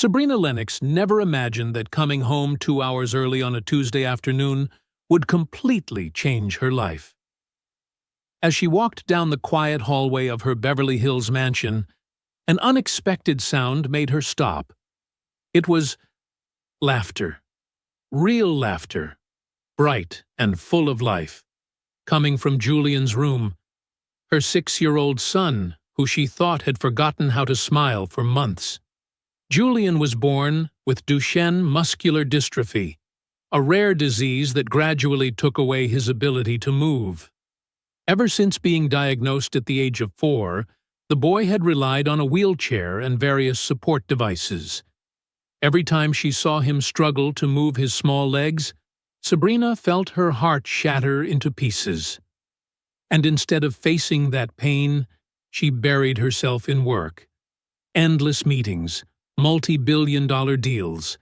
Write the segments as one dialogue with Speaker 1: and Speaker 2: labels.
Speaker 1: Sabrina Lennox never imagined that coming home 2 hours early on a Tuesday afternoon would completely change her life. As she walked down the quiet hallway of her Beverly Hills mansion, an unexpected sound made her stop. It was laughter. Real laughter. Bright and full of life. Coming from Julian's room. Her 6-year-old son, who she thought had forgotten how to smile for months. Julian was born with Duchenne muscular dystrophy, a rare disease that gradually took away his ability to move. Ever since being diagnosed at the age of 4, the boy had relied on a wheelchair and various support devices. Every time she saw him struggle to move his small legs, Sabrina felt her heart shatter into pieces. And instead of facing that pain, she buried herself in work. Endless meetings, multi-billion-dollar deals.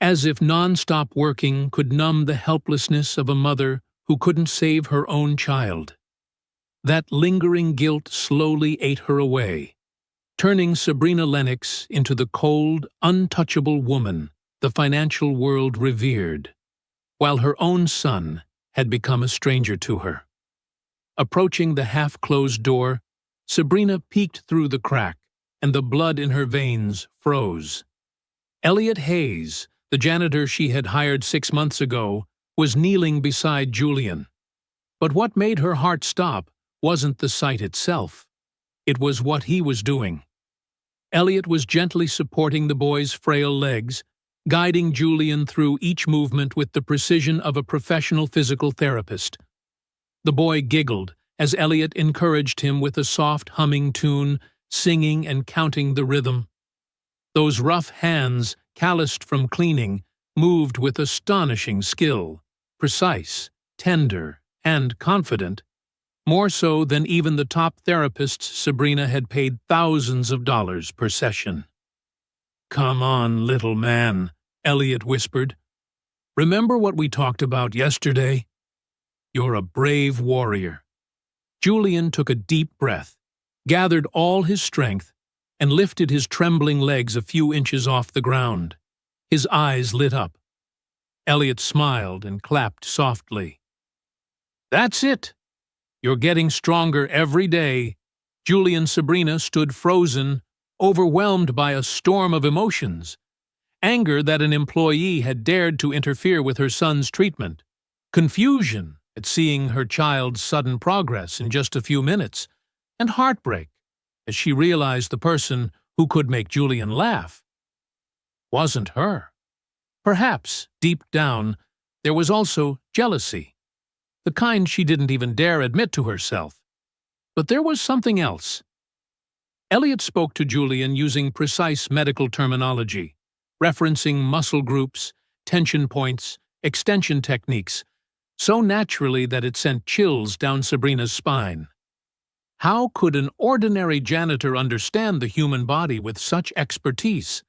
Speaker 1: As if non-stop working could numb the helplessness of a mother who couldn't save her own child. That lingering guilt slowly ate her away, turning Sabrina Lennox into the cold, untouchable woman the financial world revered, while her own son had become a stranger to her. Approaching the half-closed door, Sabrina peeked through the crack, and the blood in her veins froze. Elliot Hayes, the janitor she had hired 6 months ago, was kneeling beside Julian. But what made her heart stop wasn't the sight itself. It was what he was doing. Elliot was gently supporting the boy's frail legs, guiding Julian through each movement with the precision of a professional physical therapist. The boy giggled as Elliot encouraged him with a soft humming tune, singing and counting the rhythm. Those rough hands, calloused from cleaning, moved with astonishing skill, precise, tender, and confident, more so than even the top therapists Sabrina had paid thousands of dollars per session. "Come on, little man," Elliot whispered. "Remember what we talked about yesterday? You're a brave warrior." Julian took a deep breath, gathered all his strength, and lifted his trembling legs a few inches off the ground. His eyes lit up. Elliot smiled and clapped softly. "That's it! You're getting stronger every day." Julie and Sabrina stood frozen, overwhelmed by a storm of emotions. Anger that an employee had dared to interfere with her son's treatment. Confusion at seeing her child's sudden progress in just a few minutes. And heartbreak as she realized the person who could make Julian laugh wasn't her. Perhaps, deep down, there was also jealousy. The kind she didn't even dare admit to herself. But there was something else. Elliot spoke to Julian using precise medical terminology, referencing muscle groups, tension points, extension techniques, so naturally that it sent chills down Sabrina's spine. How could an ordinary janitor understand the human body with such expertise?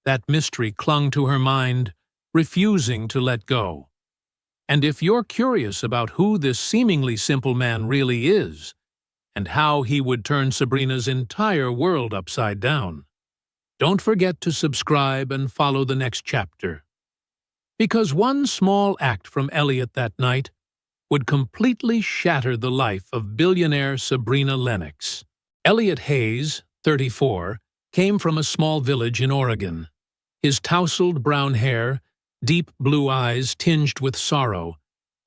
Speaker 1: That mystery clung to her mind, refusing to let go. And if you're curious about who this seemingly simple man really is, and how he would turn Sabrina's entire world upside down, don't forget to subscribe and follow the next chapter. Because one small act from Elliot that night would completely shatter the life of billionaire Sabrina Lennox. Elliot Hayes, 34, came from a small village in Oregon. His tousled brown hair, deep blue eyes tinged with sorrow,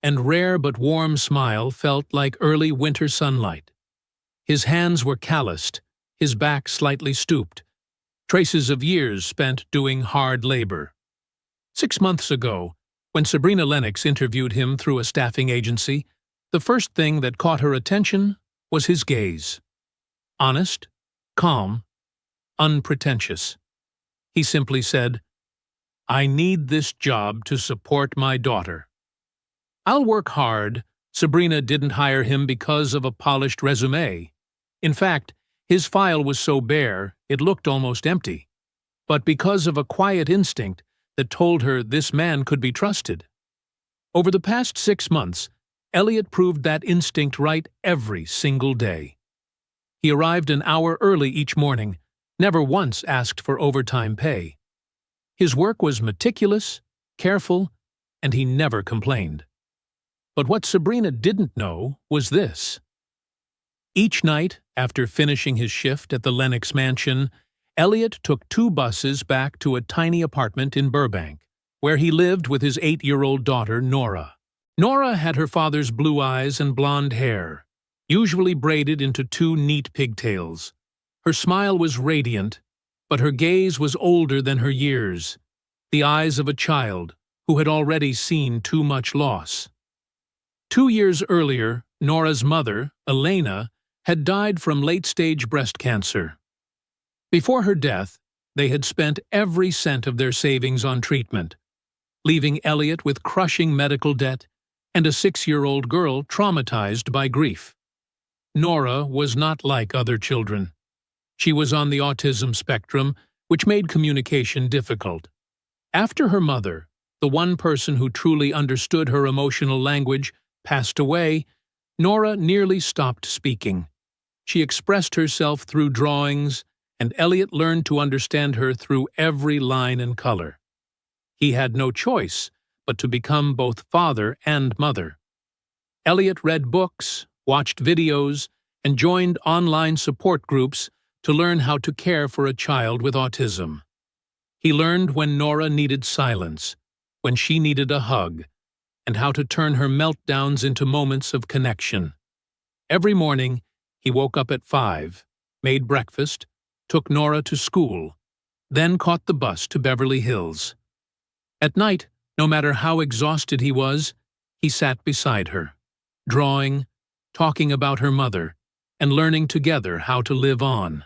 Speaker 1: and rare but warm smile felt like early winter sunlight. His hands were calloused, his back slightly stooped, traces of years spent doing hard labor. 6 months ago, when Sabrina Lennox interviewed him through a staffing agency, the first thing that caught her attention was his gaze. Honest, calm, unpretentious. He simply said, "I need this job to support my daughter." "I'll work hard." Sabrina didn't hire him because of a polished resume. In fact, his file was so bare it looked almost empty, but because of a quiet instinct that told her this man could be trusted. Over the past 6 months, Elliot proved that instinct right every single day. He arrived an hour early each morning, never once asked for overtime pay. His work was meticulous, careful, and he never complained. But what Sabrina didn't know was this. Each night, after finishing his shift at the Lennox mansion, Elliot took 2 buses back to a tiny apartment in Burbank, where he lived with his 8-year-old daughter, Nora. Nora had her father's blue eyes and blonde hair, usually braided into 2 neat pigtails. Her smile was radiant, but her gaze was older than her years, the eyes of a child who had already seen too much loss. 2 years earlier, Nora's mother, Elena, had died from late-stage breast cancer. Before her death, they had spent every cent of their savings on treatment, leaving Elliot with crushing medical debt and a 6-year-old girl traumatized by grief. Nora was not like other children. She was on the autism spectrum, which made communication difficult. After her mother, the one person who truly understood her emotional language, passed away, Nora nearly stopped speaking. She expressed herself through drawings, and Elliot learned to understand her through every line and color. He had no choice but to become both father and mother. Elliot read books, watched videos, and joined online support groups to learn how to care for a child with autism. He learned when Nora needed silence, when she needed a hug, and how to turn her meltdowns into moments of connection. Every morning, he woke up at 5, made breakfast, took Nora to school, then caught the bus to Beverly Hills. At night, no matter how exhausted he was, he sat beside her, drawing, talking about her mother, and learning together how to live on.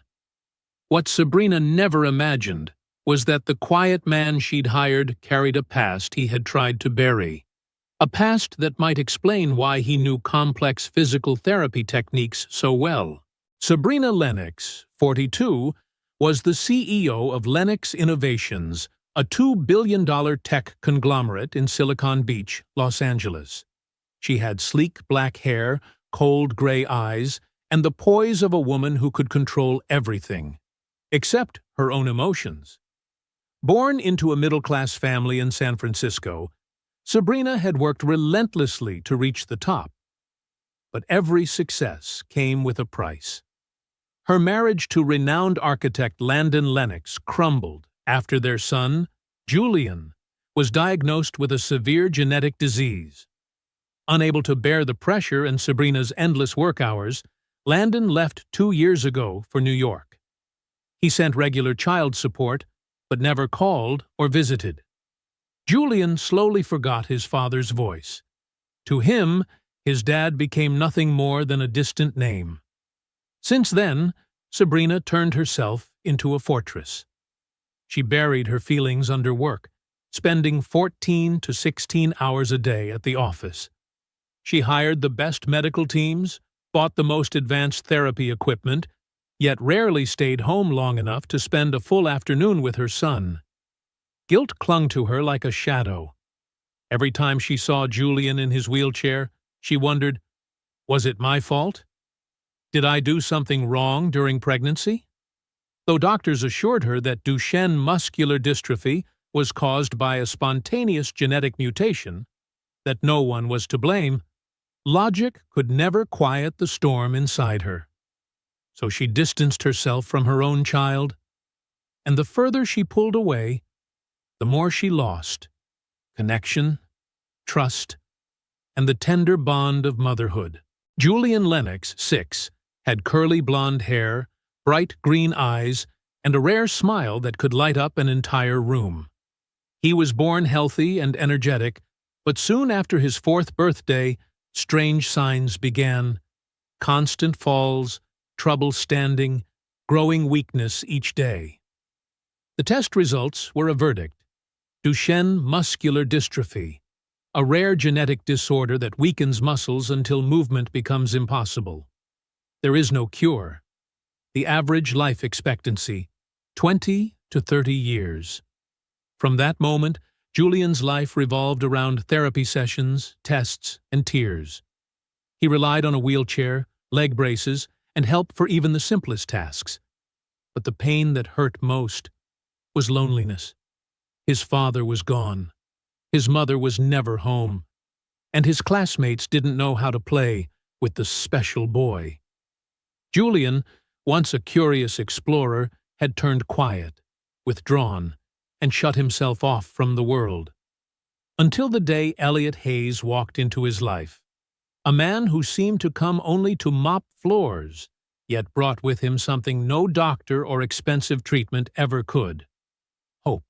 Speaker 1: What Sabrina never imagined was that the quiet man she'd hired carried a past he had tried to bury. A past that might explain why he knew complex physical therapy techniques so well. Sabrina Lennox, 42, was the CEO of Lennox Innovations, a $2 billion tech conglomerate in Silicon Beach, Los Angeles. She had sleek black hair, cold gray eyes, and the poise of a woman who could control everything, except her own emotions. Born into a middle-class family in San Francisco, Sabrina had worked relentlessly to reach the top. But every success came with a price. Her marriage to renowned architect Landon Lennox crumbled after their son, Julian, was diagnosed with a severe genetic disease. Unable to bear the pressure and Sabrina's endless work hours, Landon left 2 years ago for New York. He sent regular child support, but never called or visited. Julian slowly forgot his father's voice. To him, his dad became nothing more than a distant name. Since then, Sabrina turned herself into a fortress. She buried her feelings under work, spending 14 to 16 hours a day at the office. She hired the best medical teams, bought the most advanced therapy equipment, yet rarely stayed home long enough to spend a full afternoon with her son. Guilt clung to her like a shadow. Every time she saw Julian in his wheelchair, she wondered, was it my fault? Did I do something wrong during pregnancy? Though doctors assured her that Duchenne muscular dystrophy was caused by a spontaneous genetic mutation, that no one was to blame, logic could never quiet the storm inside her. So she distanced herself from her own child, and the further she pulled away, the more she lost connection, trust, and the tender bond of motherhood. Julian Lennox, 6, had curly blonde hair, bright green eyes, and a rare smile that could light up an entire room. He was born healthy and energetic, but soon after his 4th birthday, strange signs began: constant falls, trouble standing, growing weakness each day. The test results were a verdict: Duchenne muscular dystrophy, a rare genetic disorder that weakens muscles until movement becomes impossible. There is no cure. The average life expectancy, 20 to 30 years. From that moment, Julian's life revolved around therapy sessions, tests, and tears. He relied on a wheelchair, leg braces, and help for even the simplest tasks. But the pain that hurt most was loneliness. His father was gone. His mother was never home. And his classmates didn't know how to play with the special boy. Julian, once a curious explorer, had turned quiet, withdrawn, and shut himself off from the world. Until the day Elliot Hayes walked into his life. A man who seemed to come only to mop floors, yet brought with him something no doctor or expensive treatment ever could: hope.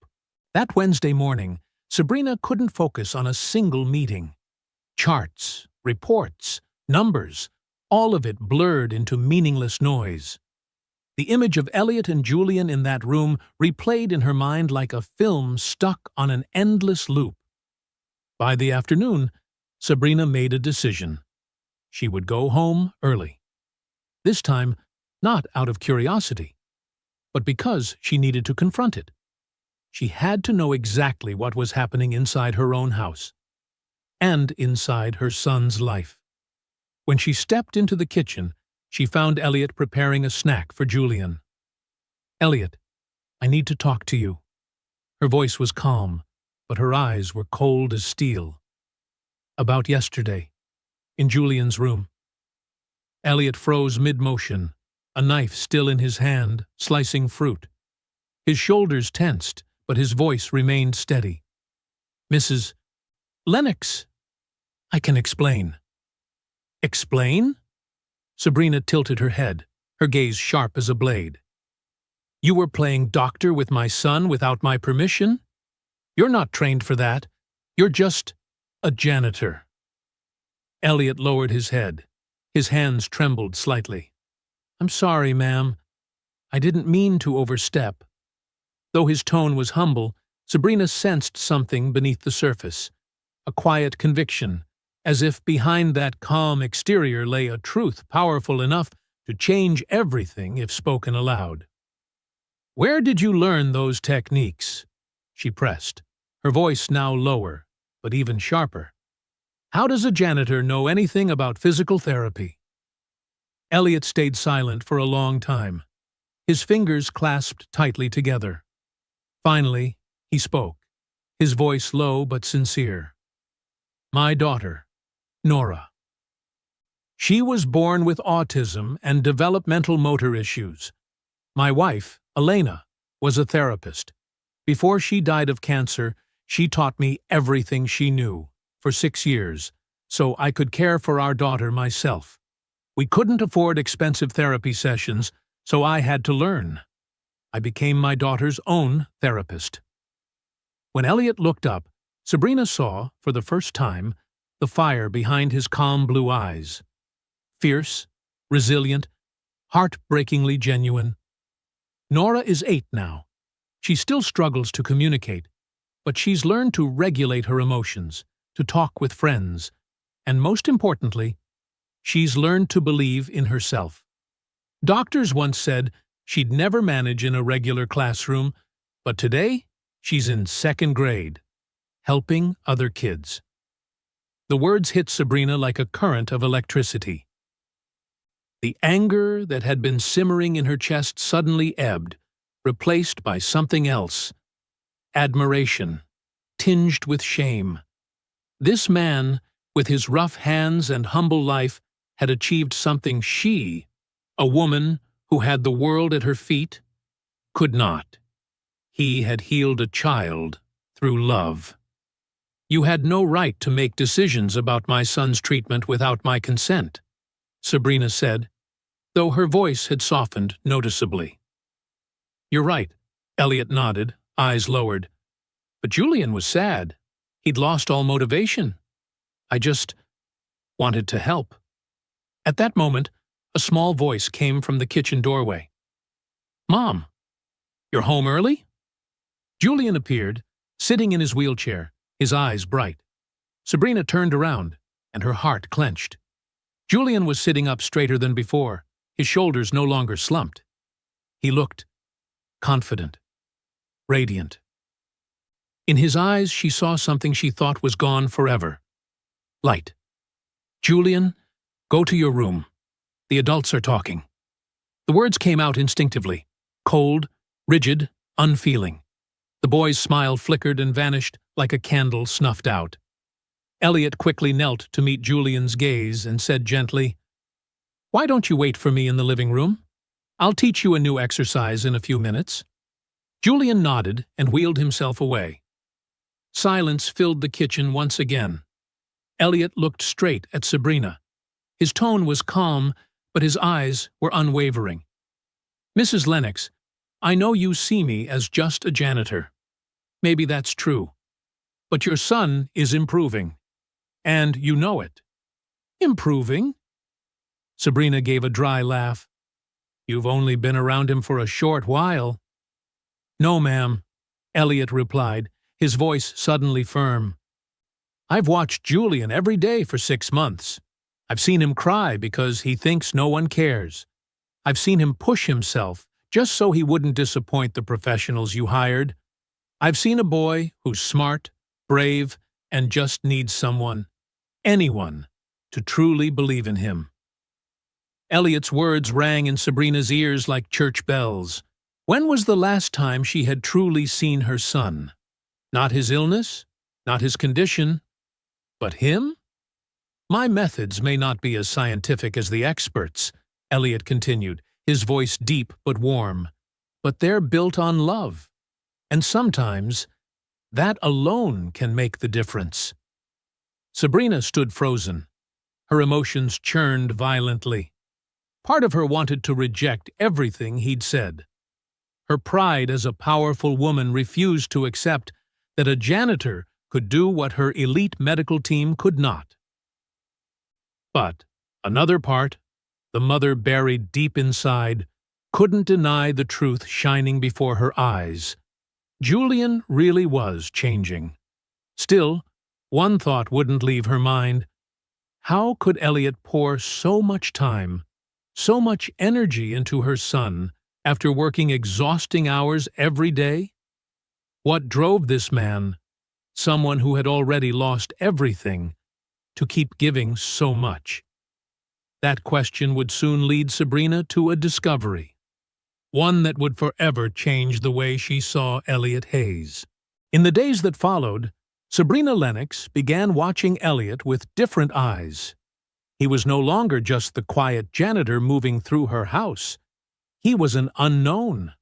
Speaker 1: That Wednesday morning, Sabrina couldn't focus on a single meeting. Charts, reports, numbers, all of it blurred into meaningless noise. The image of Elliot and Julian in that room replayed in her mind like a film stuck on an endless loop. By the afternoon, Sabrina made a decision. She would go home early. This time, not out of curiosity, but because she needed to confront it. She had to know exactly what was happening inside her own house, and inside her son's life. When she stepped into the kitchen, she found Elliot preparing a snack for Julian. "Elliot, I need to talk to you." Her voice was calm, but her eyes were cold as steel. "About yesterday, in Julian's room." Elliot froze mid-motion, a knife still in his hand, slicing fruit. His shoulders tensed, but his voice remained steady. "Mrs. Lennox, I can explain." "Explain?" Sabrina tilted her head, her gaze sharp as a blade. "You were playing doctor with my son without my permission? You're not trained for that. You're just a janitor." Elliot lowered his head. His hands trembled slightly. "I'm sorry, ma'am. I didn't mean to overstep." Though his tone was humble, Sabrina sensed something beneath the surface, a quiet conviction, as if behind that calm exterior lay a truth powerful enough to change everything if spoken aloud. "Where did you learn those techniques?" she pressed, her voice now lower, but even sharper. "How does a janitor know anything about physical therapy?" Elliot stayed silent for a long time, his fingers clasped tightly together. Finally, he spoke, his voice low but sincere. "My daughter, Nora. She was born with autism and developmental motor issues. My wife, Elena, was a therapist. Before she died of cancer, she taught me everything she knew, for 6 years, so I could care for our daughter myself. We couldn't afford expensive therapy sessions, so I had to learn. I became my daughter's own therapist." When Elliot looked up, Sabrina saw, for the first time, the fire behind his calm blue eyes. Fierce, resilient, heartbreakingly genuine. Nora is 8 now. She still struggles to communicate, but she's learned to regulate her emotions, to talk with friends, and most importantly, she's learned to believe in herself. Doctors once said she'd never manage in a regular classroom, but today she's in 2nd grade, helping other kids. The words hit Sabrina like a current of electricity. The anger that had been simmering in her chest suddenly ebbed, replaced by something else: admiration, tinged with shame. This man, with his rough hands and humble life, had achieved something she, a woman who had the world at her feet, could not. He had healed a child through love. "You had no right to make decisions about my son's treatment without my consent," Sabrina said, though her voice had softened noticeably. "You're right," Elliot nodded, eyes lowered. "But Julian was sad. He'd lost all motivation. I just wanted to help." At that moment, a small voice came from the kitchen doorway. "Mom, you're home early?" Julian appeared, sitting in his wheelchair, his eyes bright. Sabrina turned around, and her heart clenched. Julian was sitting up straighter than before, his shoulders no longer slumped. He looked confident, radiant. In his eyes she saw something she thought was gone forever: light. "Julian, go to your room. The adults are talking." The words came out instinctively, cold, rigid, unfeeling. The boy's smile flickered and vanished like a candle snuffed out. Elliot quickly knelt to meet Julian's gaze and said gently, "Why don't you wait for me in the living room? I'll teach you a new exercise in a few minutes." Julian nodded and wheeled himself away. Silence filled the kitchen once again. Elliot looked straight at Sabrina. His tone was calm, but his eyes were unwavering. "Mrs. Lennox, I know you see me as just a janitor. Maybe that's true. But your son is improving. And you know it." "Improving?" Sabrina gave a dry laugh. "You've only been around him for a short while." "No, ma'am," Elliot replied, his voice suddenly firm. "I've watched Julian every day for 6 months. I've seen him cry because he thinks no one cares. I've seen him push himself just so he wouldn't disappoint the professionals you hired. I've seen a boy who's smart, brave, and just needs someone, anyone, to truly believe in him." Elliot's words rang in Sabrina's ears like church bells. When was the last time she had truly seen her son? Not his illness, not his condition, but him? "My methods may not be as scientific as the experts," Elliot continued, his voice deep but warm, "but they're built on love. And sometimes, that alone can make the difference." Sabrina stood frozen. Her emotions churned violently. Part of her wanted to reject everything he'd said. Her pride as a powerful woman refused to accept that a janitor could do what her elite medical team could not. But another part, the mother buried deep inside, couldn't deny the truth shining before her eyes. Julian really was changing. Still, one thought wouldn't leave her mind. How could Elliot pour so much time, so much energy into her son after working exhausting hours every day? What drove this man, someone who had already lost everything, to keep giving so much? That question would soon lead Sabrina to a discovery, one that would forever change the way she saw Elliot Hayes. In the days that followed, Sabrina Lennox began watching Elliot with different eyes. He was no longer just the quiet janitor moving through her house. He was an unknown,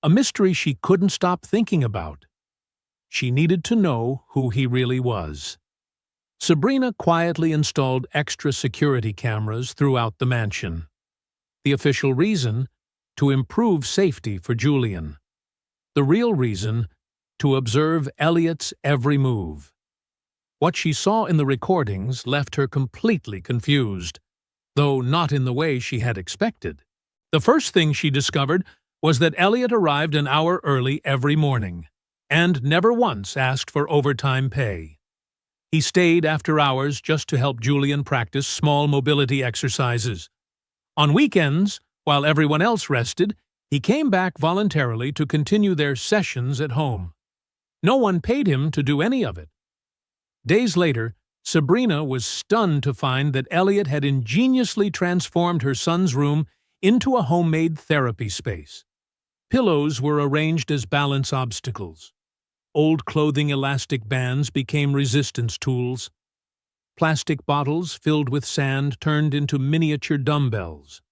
Speaker 1: a mystery she couldn't stop thinking about. She needed to know who he really was. Sabrina quietly installed extra security cameras throughout the mansion. The official reason? To improve safety for Julian. The real reason? To observe Elliot's every move. What she saw in the recordings left her completely confused, though not in the way she had expected. The first thing she discovered was that Elliot arrived an hour early every morning, and never once asked for overtime pay. He stayed after hours just to help Julian practice small mobility exercises. On weekends, while everyone else rested, he came back voluntarily to continue their sessions at home. No one paid him to do any of it. Days later, Sabrina was stunned to find that Elliot had ingeniously transformed her son's room into a homemade therapy space. Pillows were arranged as balance obstacles. Old clothing elastic bands became resistance tools. Plastic bottles filled with sand turned into miniature dumbbells.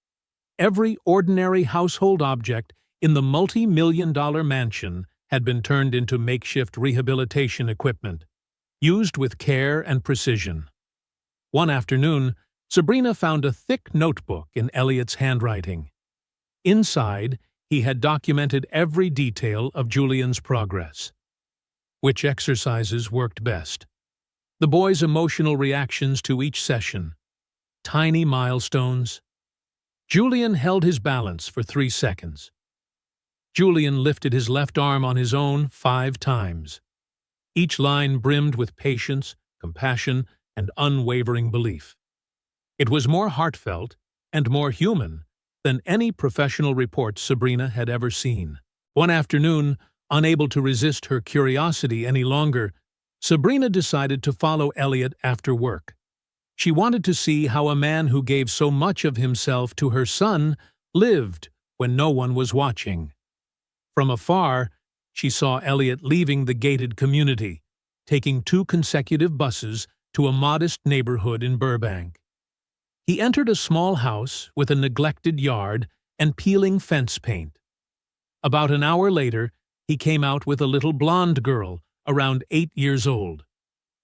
Speaker 1: Every ordinary household object in the multi-million-dollar mansion had been turned into makeshift rehabilitation equipment, used with care and precision. One afternoon, Sabrina found a thick notebook in Elliot's handwriting. Inside, he had documented every detail of Julian's progress. Which exercises worked best? The boy's emotional reactions to each session. Tiny milestones. Julian held his balance for 3 seconds. Julian lifted his left arm on his own 5 times. Each line brimmed with patience, compassion, and unwavering belief. It was more heartfelt and more human than any professional report Sabrina had ever seen. One afternoon, unable to resist her curiosity any longer, Sabrina decided to follow Elliot after work. She wanted to see how a man who gave so much of himself to her son lived when no one was watching. From afar, she saw Elliot leaving the gated community, taking 2 consecutive buses to a modest neighborhood in Burbank. He entered a small house with a neglected yard and peeling fence paint. About an hour later, he came out with a little blonde girl, around 8 years old.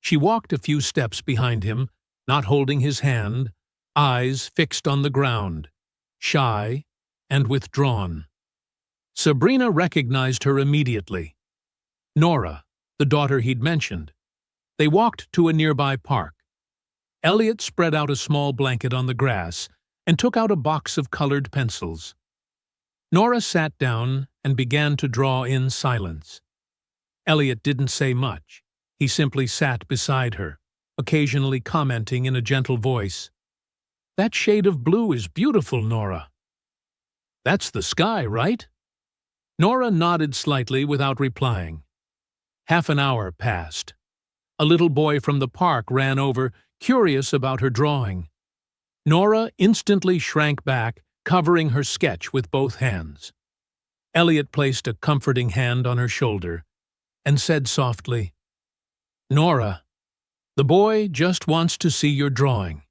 Speaker 1: She walked a few steps behind him, not holding his hand, eyes fixed on the ground, shy and withdrawn. Sabrina recognized her immediately. Nora, the daughter he'd mentioned. They walked to a nearby park. Elliot spread out a small blanket on the grass and took out a box of colored pencils. Nora sat down and began to draw in silence. Elliot didn't say much. He simply sat beside her, occasionally commenting in a gentle voice, "That shade of blue is beautiful, Nora." "That's the sky, right?" Nora nodded slightly without replying. Half an hour passed. A little boy from the park ran over, curious about her drawing. Nora instantly shrank back, covering her sketch with both hands. Elliot placed a comforting hand on her shoulder and said softly, "Nora, the boy just wants to see your drawing.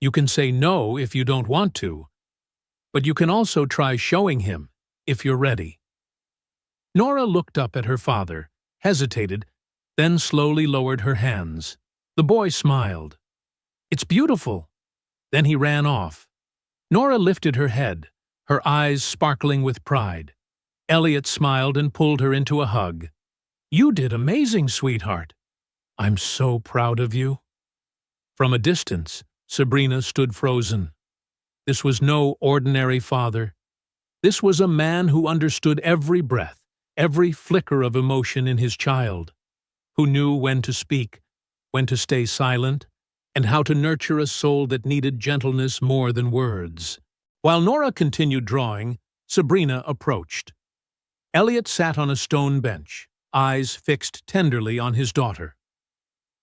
Speaker 1: You can say no if you don't want to, but you can also try showing him if you're ready." Nora looked up at her father, hesitated, then slowly lowered her hands. The boy smiled. "It's beautiful." Then he ran off. Nora lifted her head, her eyes sparkling with pride. Elliot smiled and pulled her into a hug. "You did amazing, sweetheart. I'm so proud of you." From a distance, Sabrina stood frozen. This was no ordinary father. This was a man who understood every breath, every flicker of emotion in his child, who knew when to speak, when to stay silent, and how to nurture a soul that needed gentleness more than words. While Nora continued drawing, Sabrina approached. Elliot sat on a stone bench, eyes fixed tenderly on his daughter.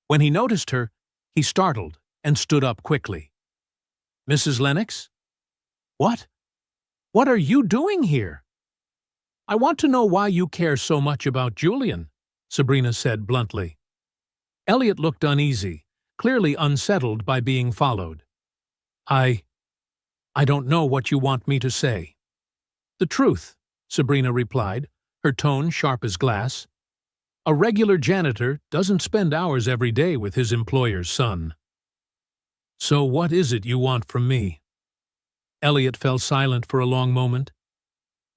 Speaker 1: When he noticed her, he startled and stood up quickly. "Mrs. Lennox? What? What are you doing here?" "I want to know why you care so much about Julian," Sabrina said bluntly. Elliot looked uneasy, clearly unsettled by being followed. I don't know what you want me to say." "The truth," Sabrina replied, her tone sharp as glass. "A regular janitor doesn't spend hours every day with his employer's son." "So what is it you want from me?" Elliot fell silent for a long moment.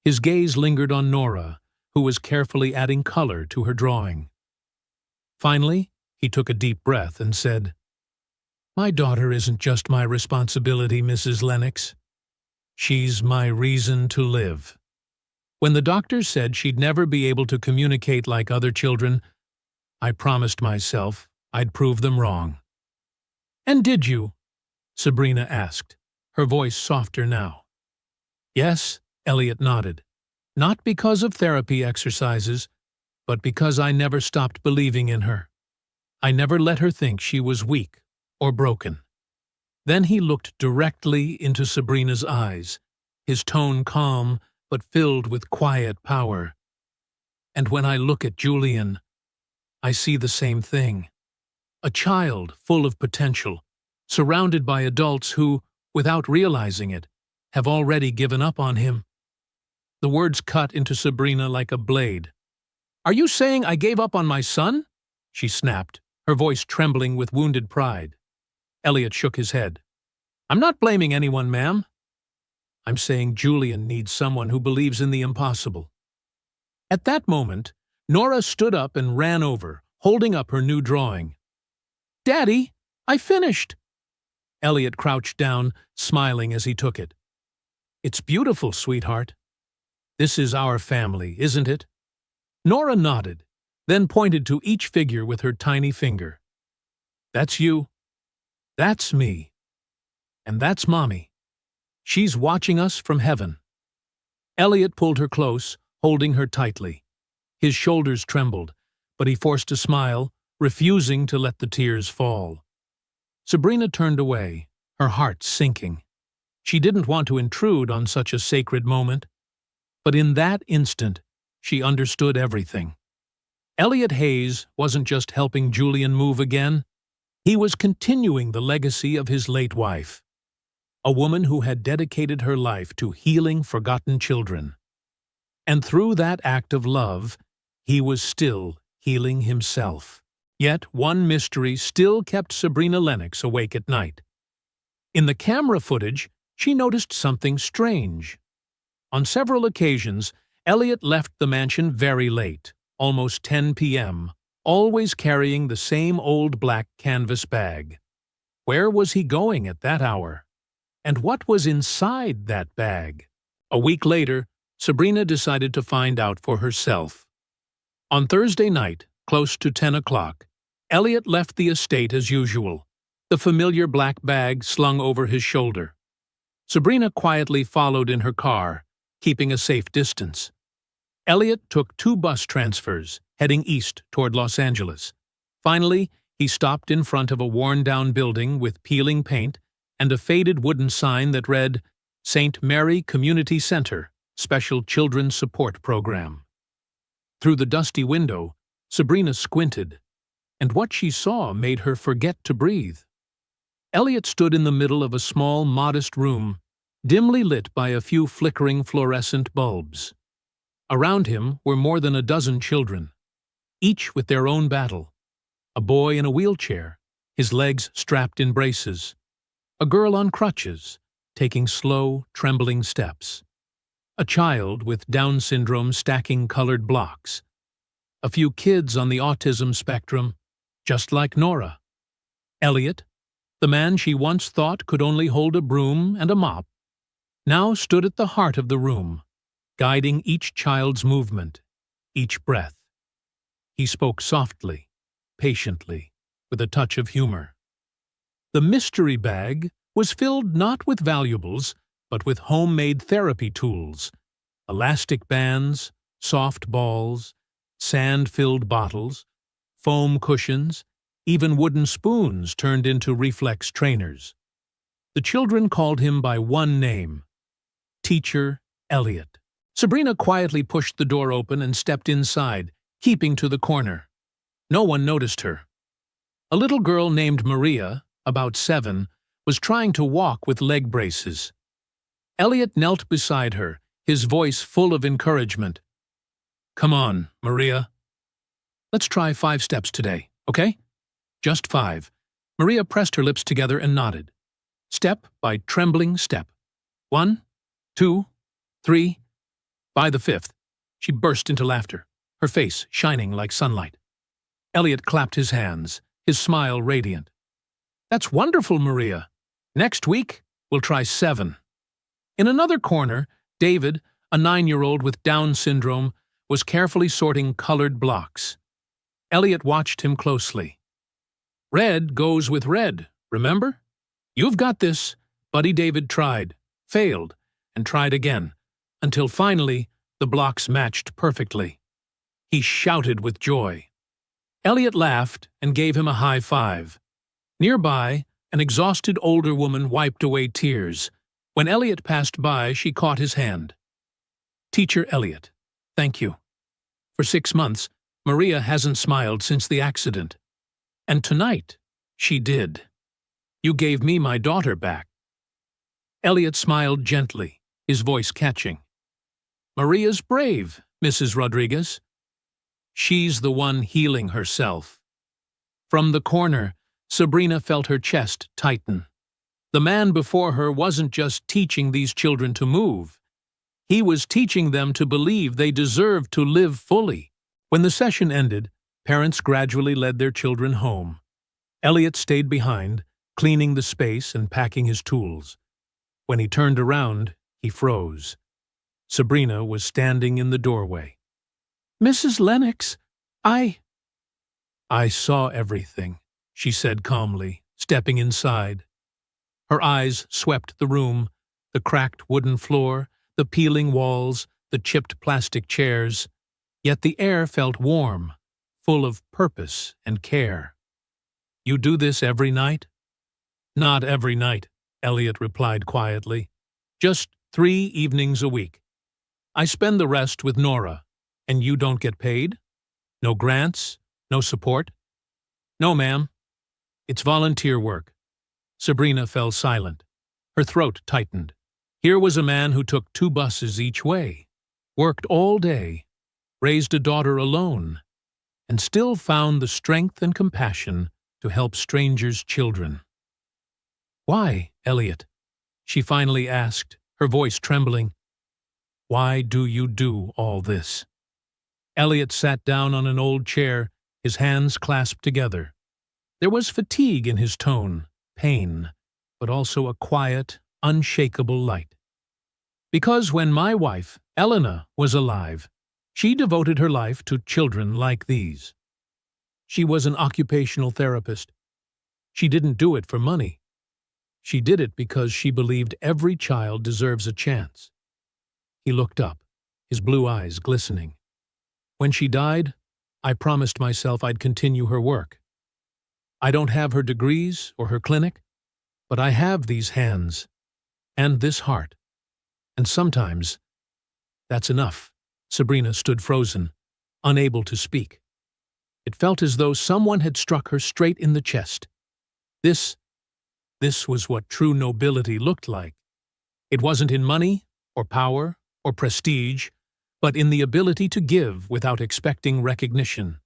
Speaker 1: His gaze lingered on Nora, who was carefully adding color to her drawing. Finally, he took a deep breath and said, "My daughter isn't just my responsibility, Mrs. Lennox. She's my reason to live." When the doctor said she'd never be able to communicate like other children, I promised myself I'd prove them wrong. "And did you?" Sabrina asked, her voice softer now. "Yes," Elliot nodded. "Not because of therapy exercises, but because I never stopped believing in her. I never let her think she was weak or broken." Then he looked directly into Sabrina's eyes, his tone calm but filled with quiet power. "And when I look at Julian, I see the same thing. A child full of potential, surrounded by adults who, without realizing it, have already given up on him." The words cut into Sabrina like a blade. "Are you saying I gave up on my son?" she snapped, her voice trembling with wounded pride. Elliot shook his head. "I'm not blaming anyone, ma'am. I'm saying Julian needs someone who believes in the impossible." At that moment, Nora stood up and ran over, holding up her new drawing. "Daddy, I finished!" Elliot crouched down, smiling as he took it. "It's beautiful, sweetheart. This is our family, isn't it?" Nora nodded, then pointed to each figure with her tiny finger. "That's you. That's me. And that's Mommy. She's watching us from heaven." Elliot pulled her close, holding her tightly. His shoulders trembled, but he forced a smile, refusing to let the tears fall. Sabrina turned away, her heart sinking. She didn't want to intrude on such a sacred moment. But in that instant, she understood everything. Elliot Hayes wasn't just helping Julian move again, he was continuing the legacy of his late wife, a woman who had dedicated her life to healing forgotten children. And through that act of love, he was still healing himself. Yet one mystery still kept Sabrina Lennox awake at night. In the camera footage, she noticed something strange. On several occasions, Elliot left the mansion very late, almost 10 p.m., always carrying the same old black canvas bag. Where was he going at that hour? And what was inside that bag? A week later, Sabrina decided to find out for herself. On Thursday night, close to 10 o'clock, Elliot left the estate as usual, the familiar black bag slung over his shoulder. Sabrina quietly followed in her car, keeping a safe distance. Elliot took 2 bus transfers, heading east toward Los Angeles. Finally, he stopped in front of a worn-down building with peeling paint and a faded wooden sign that read, St. Mary Community Center, Special Children's Support Program. Through the dusty window, Sabrina squinted, and what she saw made her forget to breathe. Elliot stood in the middle of a small, modest room, dimly lit by a few flickering fluorescent bulbs. Around him were more than a dozen children, each with their own battle. A boy in a wheelchair, his legs strapped in braces. A girl on crutches, taking slow, trembling steps. A child with Down syndrome stacking colored blocks. A few kids on the autism spectrum, just like Nora. Elliot, the man she once thought could only hold a broom and a mop, now stood at the heart of the room, guiding each child's movement, each breath. He spoke softly, patiently, with a touch of humor. The mystery bag was filled not with valuables, but with homemade therapy tools, elastic bands, soft balls, sand-filled bottles, foam cushions, even wooden spoons turned into reflex trainers. The children called him by one name, Teacher Elliot. Sabrina quietly pushed the door open and stepped inside, keeping to the corner. No one noticed her. A little girl named Maria, about 7, was trying to walk with leg braces. Elliot knelt beside her, his voice full of encouragement. Come on, Maria. Let's try 5 steps today, okay? Just 5. Maria pressed her lips together and nodded. Step by trembling step. 1, 2, 3. By the 5th, she burst into laughter, her face shining like sunlight. Elliot clapped his hands, his smile radiant. That's wonderful, Maria. Next week, we'll try 7. In another corner, David, a 9-year-old with Down syndrome, was carefully sorting colored blocks. Elliot watched him closely. Red goes with red, remember? You've got this. Buddy David tried, failed, and tried again, until finally the blocks matched perfectly. He shouted with joy. Elliot laughed and gave him a high five. Nearby, an exhausted older woman wiped away tears. When Elliot passed by, she caught his hand. Teacher Elliot, thank you. For 6 months, Maria hasn't smiled since the accident. And tonight, she did. You gave me my daughter back. Elliot smiled gently, his voice catching. Maria's brave, Mrs. Rodriguez. She's the one healing herself. From the corner, Sabrina felt her chest tighten. The man before her wasn't just teaching these children to move. He was teaching them to believe they deserved to live fully. When the session ended, parents gradually led their children home. Elliot stayed behind, cleaning the space and packing his tools. When he turned around, he froze. Sabrina was standing in the doorway. Mrs. Lennox, I saw everything, she said calmly, stepping inside. Her eyes swept the room, the cracked wooden floor, the peeling walls, the chipped plastic chairs. Yet the air felt warm, full of purpose and care. You do this every night? Not every night, Elliot replied quietly. Just 3 evenings a week. I spend the rest with Nora, And you don't get paid? No grants? No support? No, ma'am. It's volunteer work. Sabrina fell silent. Her throat tightened. Here was a man who took 2 buses each way, worked all day, raised a daughter alone, and still found the strength and compassion to help strangers' children. "Why, Elliot?" she finally asked, her voice trembling. "Why do you do all this?" Elliot sat down on an old chair, his hands clasped together. There was fatigue in his tone, pain, but also a quiet, unshakable light. "Because when my wife, Elena, was alive, she devoted her life to children like these. She was an occupational therapist. She didn't do it for money. She did it because she believed every child deserves a chance." He looked up, his blue eyes glistening. "When she died, I promised myself I'd continue her work. I don't have her degrees or her clinic, but I have these hands and this heart. And sometimes that's enough." Sabrina stood frozen, unable to speak. It felt as though someone had struck her straight in the chest. This was what true nobility looked like. It wasn't in money or power or prestige, but in the ability to give without expecting recognition.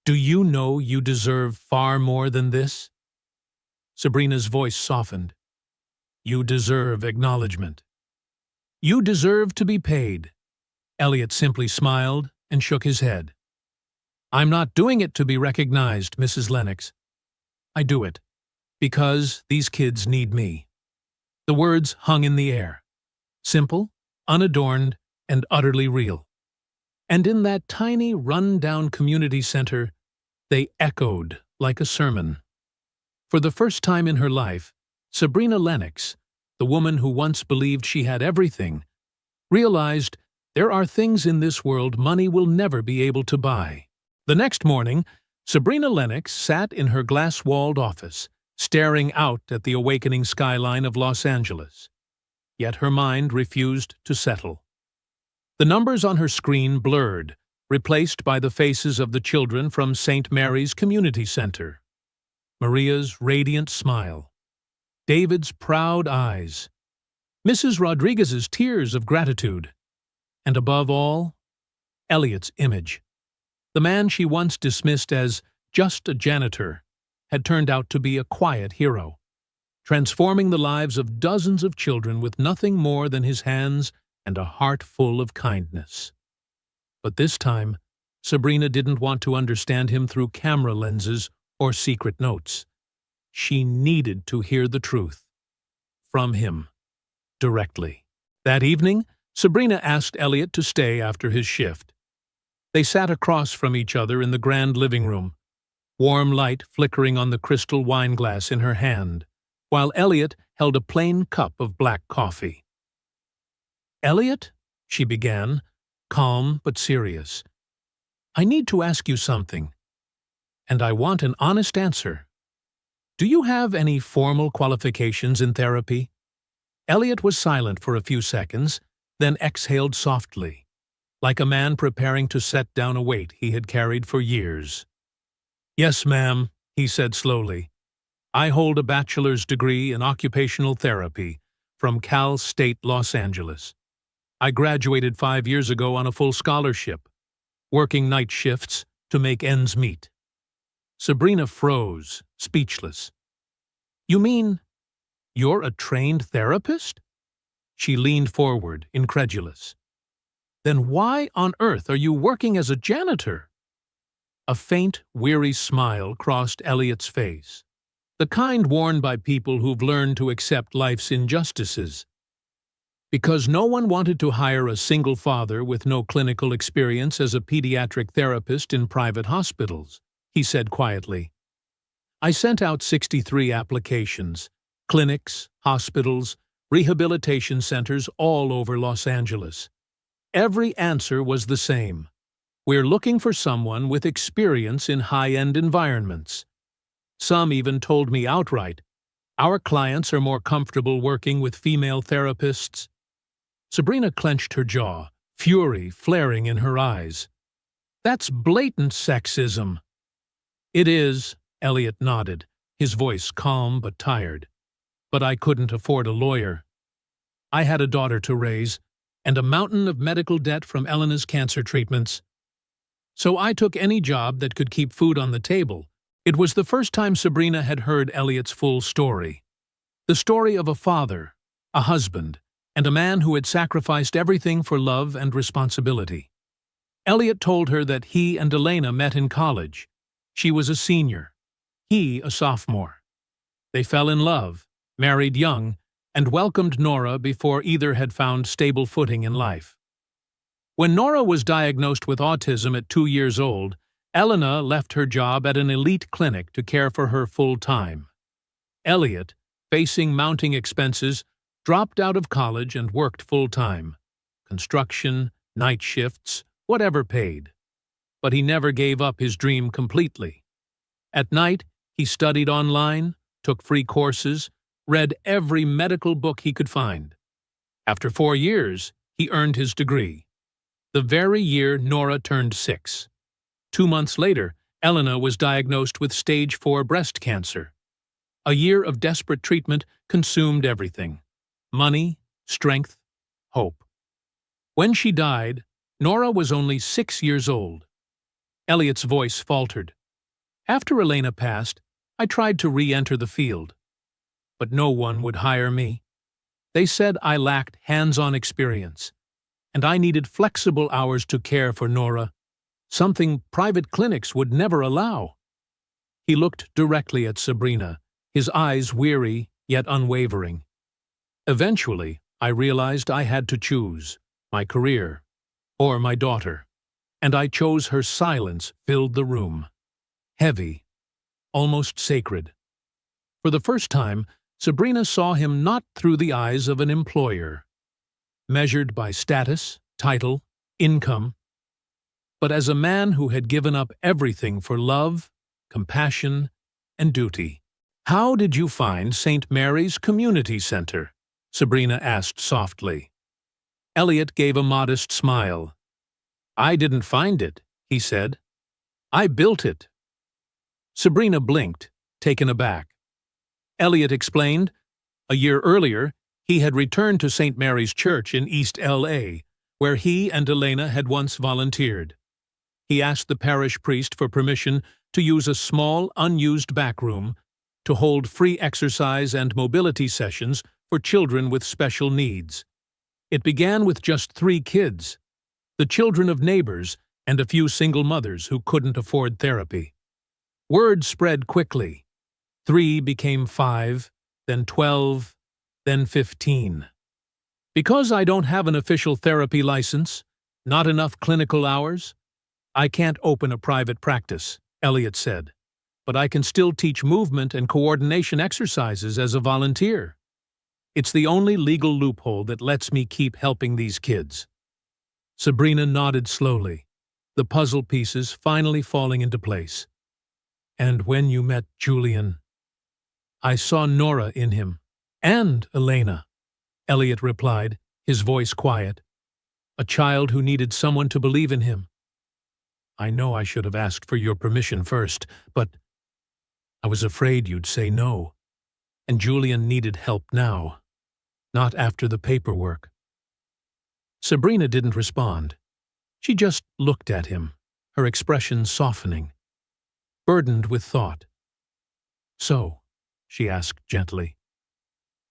Speaker 1: "Do you know you deserve far more than this?" Sabrina's voice softened. "You deserve acknowledgement. You deserve to be paid." Elliot simply smiled and shook his head. "I'm not doing it to be recognized, Mrs. Lennox. I do it because these kids need me." The words hung in the air, simple, unadorned, and utterly real. And in that tiny, run-down community center, they echoed like a sermon. For the first time in her life, Sabrina Lennox, the woman who once believed she had everything, realized there are things in this world money will never be able to buy. The next morning, Sabrina Lennox sat in her glass-walled office, staring out at the awakening skyline of Los Angeles. Yet her mind refused to settle. The numbers on her screen blurred, replaced by the faces of the children from St. Mary's Community Center. Maria's radiant smile, David's proud eyes, Mrs. Rodriguez's tears of gratitude, and above all, Elliot's image. The man she once dismissed as just a janitor had turned out to be a quiet hero, transforming the lives of dozens of children with nothing more than his hands and a heart full of kindness. But this time, Sabrina didn't want to understand him through camera lenses or secret notes. She needed to hear the truth from him, directly. That evening, Sabrina asked Elliot to stay after his shift. They sat across from each other in the grand living room, warm light flickering on the crystal wine glass in her hand, while Elliot held a plain cup of black coffee. "Elliot," she began, calm but serious, "I need to ask you something, and I want an honest answer. Do you have any formal qualifications in therapy?" Elliot was silent for a few seconds, then exhaled softly, like a man preparing to set down a weight he had carried for years. "Yes, ma'am," he said slowly. "I hold a bachelor's degree in occupational therapy from Cal State Los Angeles. I graduated 5 years ago on a full scholarship, working night shifts to make ends meet." Sabrina froze, speechless. "You mean you're a trained therapist?" She leaned forward, incredulous. "Then why on earth are you working as a janitor?" A faint, weary smile crossed Elliot's face, the kind worn by people who've learned to accept life's injustices. "Because no one wanted to hire a single father with no clinical experience as a pediatric therapist in private hospitals," he said quietly. "I sent out 63 applications, clinics, hospitals, rehabilitation centers all over Los Angeles. Every answer was the same. We're looking for someone with experience in high-end environments. Some even told me outright, our clients are more comfortable working with female therapists." Sabrina clenched her jaw, fury flaring in her eyes. "That's blatant sexism." "It is," Elliot nodded, his voice calm but tired. "But I couldn't afford a lawyer. I had a daughter to raise, and a mountain of medical debt from Elena's cancer treatments. So I took any job that could keep food on the table." It was the first time Sabrina had heard Elliot's full story. The story of a father, a husband, and a man who had sacrificed everything for love and responsibility. Elliot told her that he and Elena met in college. She was a senior, he a sophomore. They fell in love, married young, and welcomed Nora before either had found stable footing in life. When Nora was diagnosed with autism at 2 years old, Elena left her job at an elite clinic to care for her full-time. Elliot, facing mounting expenses, dropped out of college and worked full-time. Construction, night shifts, whatever paid. But he never gave up his dream completely. At night, he studied online, took free courses, read every medical book he could find. After 4 years, he earned his degree. The very year Nora turned 6. 2 months later, Elena was diagnosed with stage 4 breast cancer. A year of desperate treatment consumed everything: money, strength, hope. When she died, Nora was only 6 years old. Elliot's voice faltered. "After Elena passed, I tried to re-enter the field. But no one would hire me. They said I lacked hands-on experience, and I needed flexible hours to care for Nora, something private clinics would never allow." He looked directly at Sabrina, his eyes weary yet unwavering. "Eventually, I realized I had to choose my career or my daughter, and I chose her." Silence filled the room. Heavy, almost sacred. For the first time, Sabrina saw him not through the eyes of an employer, measured by status, title, income, but as a man who had given up everything for love, compassion, and duty. "How did you find St. Mary's Community Center?" Sabrina asked softly. Elliot gave a modest smile. "I didn't find it," he said. "I built it." Sabrina blinked, taken aback. Elliot explained. A year earlier, he had returned to St. Mary's Church in East L.A., where he and Elena had once volunteered. He asked the parish priest for permission to use a small, unused back room to hold free exercise and mobility sessions for children with special needs. It began with just 3 kids, the children of neighbors and a few single mothers who couldn't afford therapy. Word spread quickly. 3 became 5, then 12, then 15. "Because I don't have an official therapy license, not enough clinical hours, I can't open a private practice," Elliot said, "but I can still teach movement and coordination exercises as a volunteer. It's the only legal loophole that lets me keep helping these kids." Sabrina nodded slowly, the puzzle pieces finally falling into place. "And when you met Julian?" "I saw Nora in him, and Elena," Elliot replied, his voice quiet. "A child who needed someone to believe in him. I know I should have asked for your permission first, but I was afraid you'd say no. And Julian needed help now, not after the paperwork." Sabrina didn't respond. She just looked at him, her expression softening, burdened with thought. "So," she asked gently,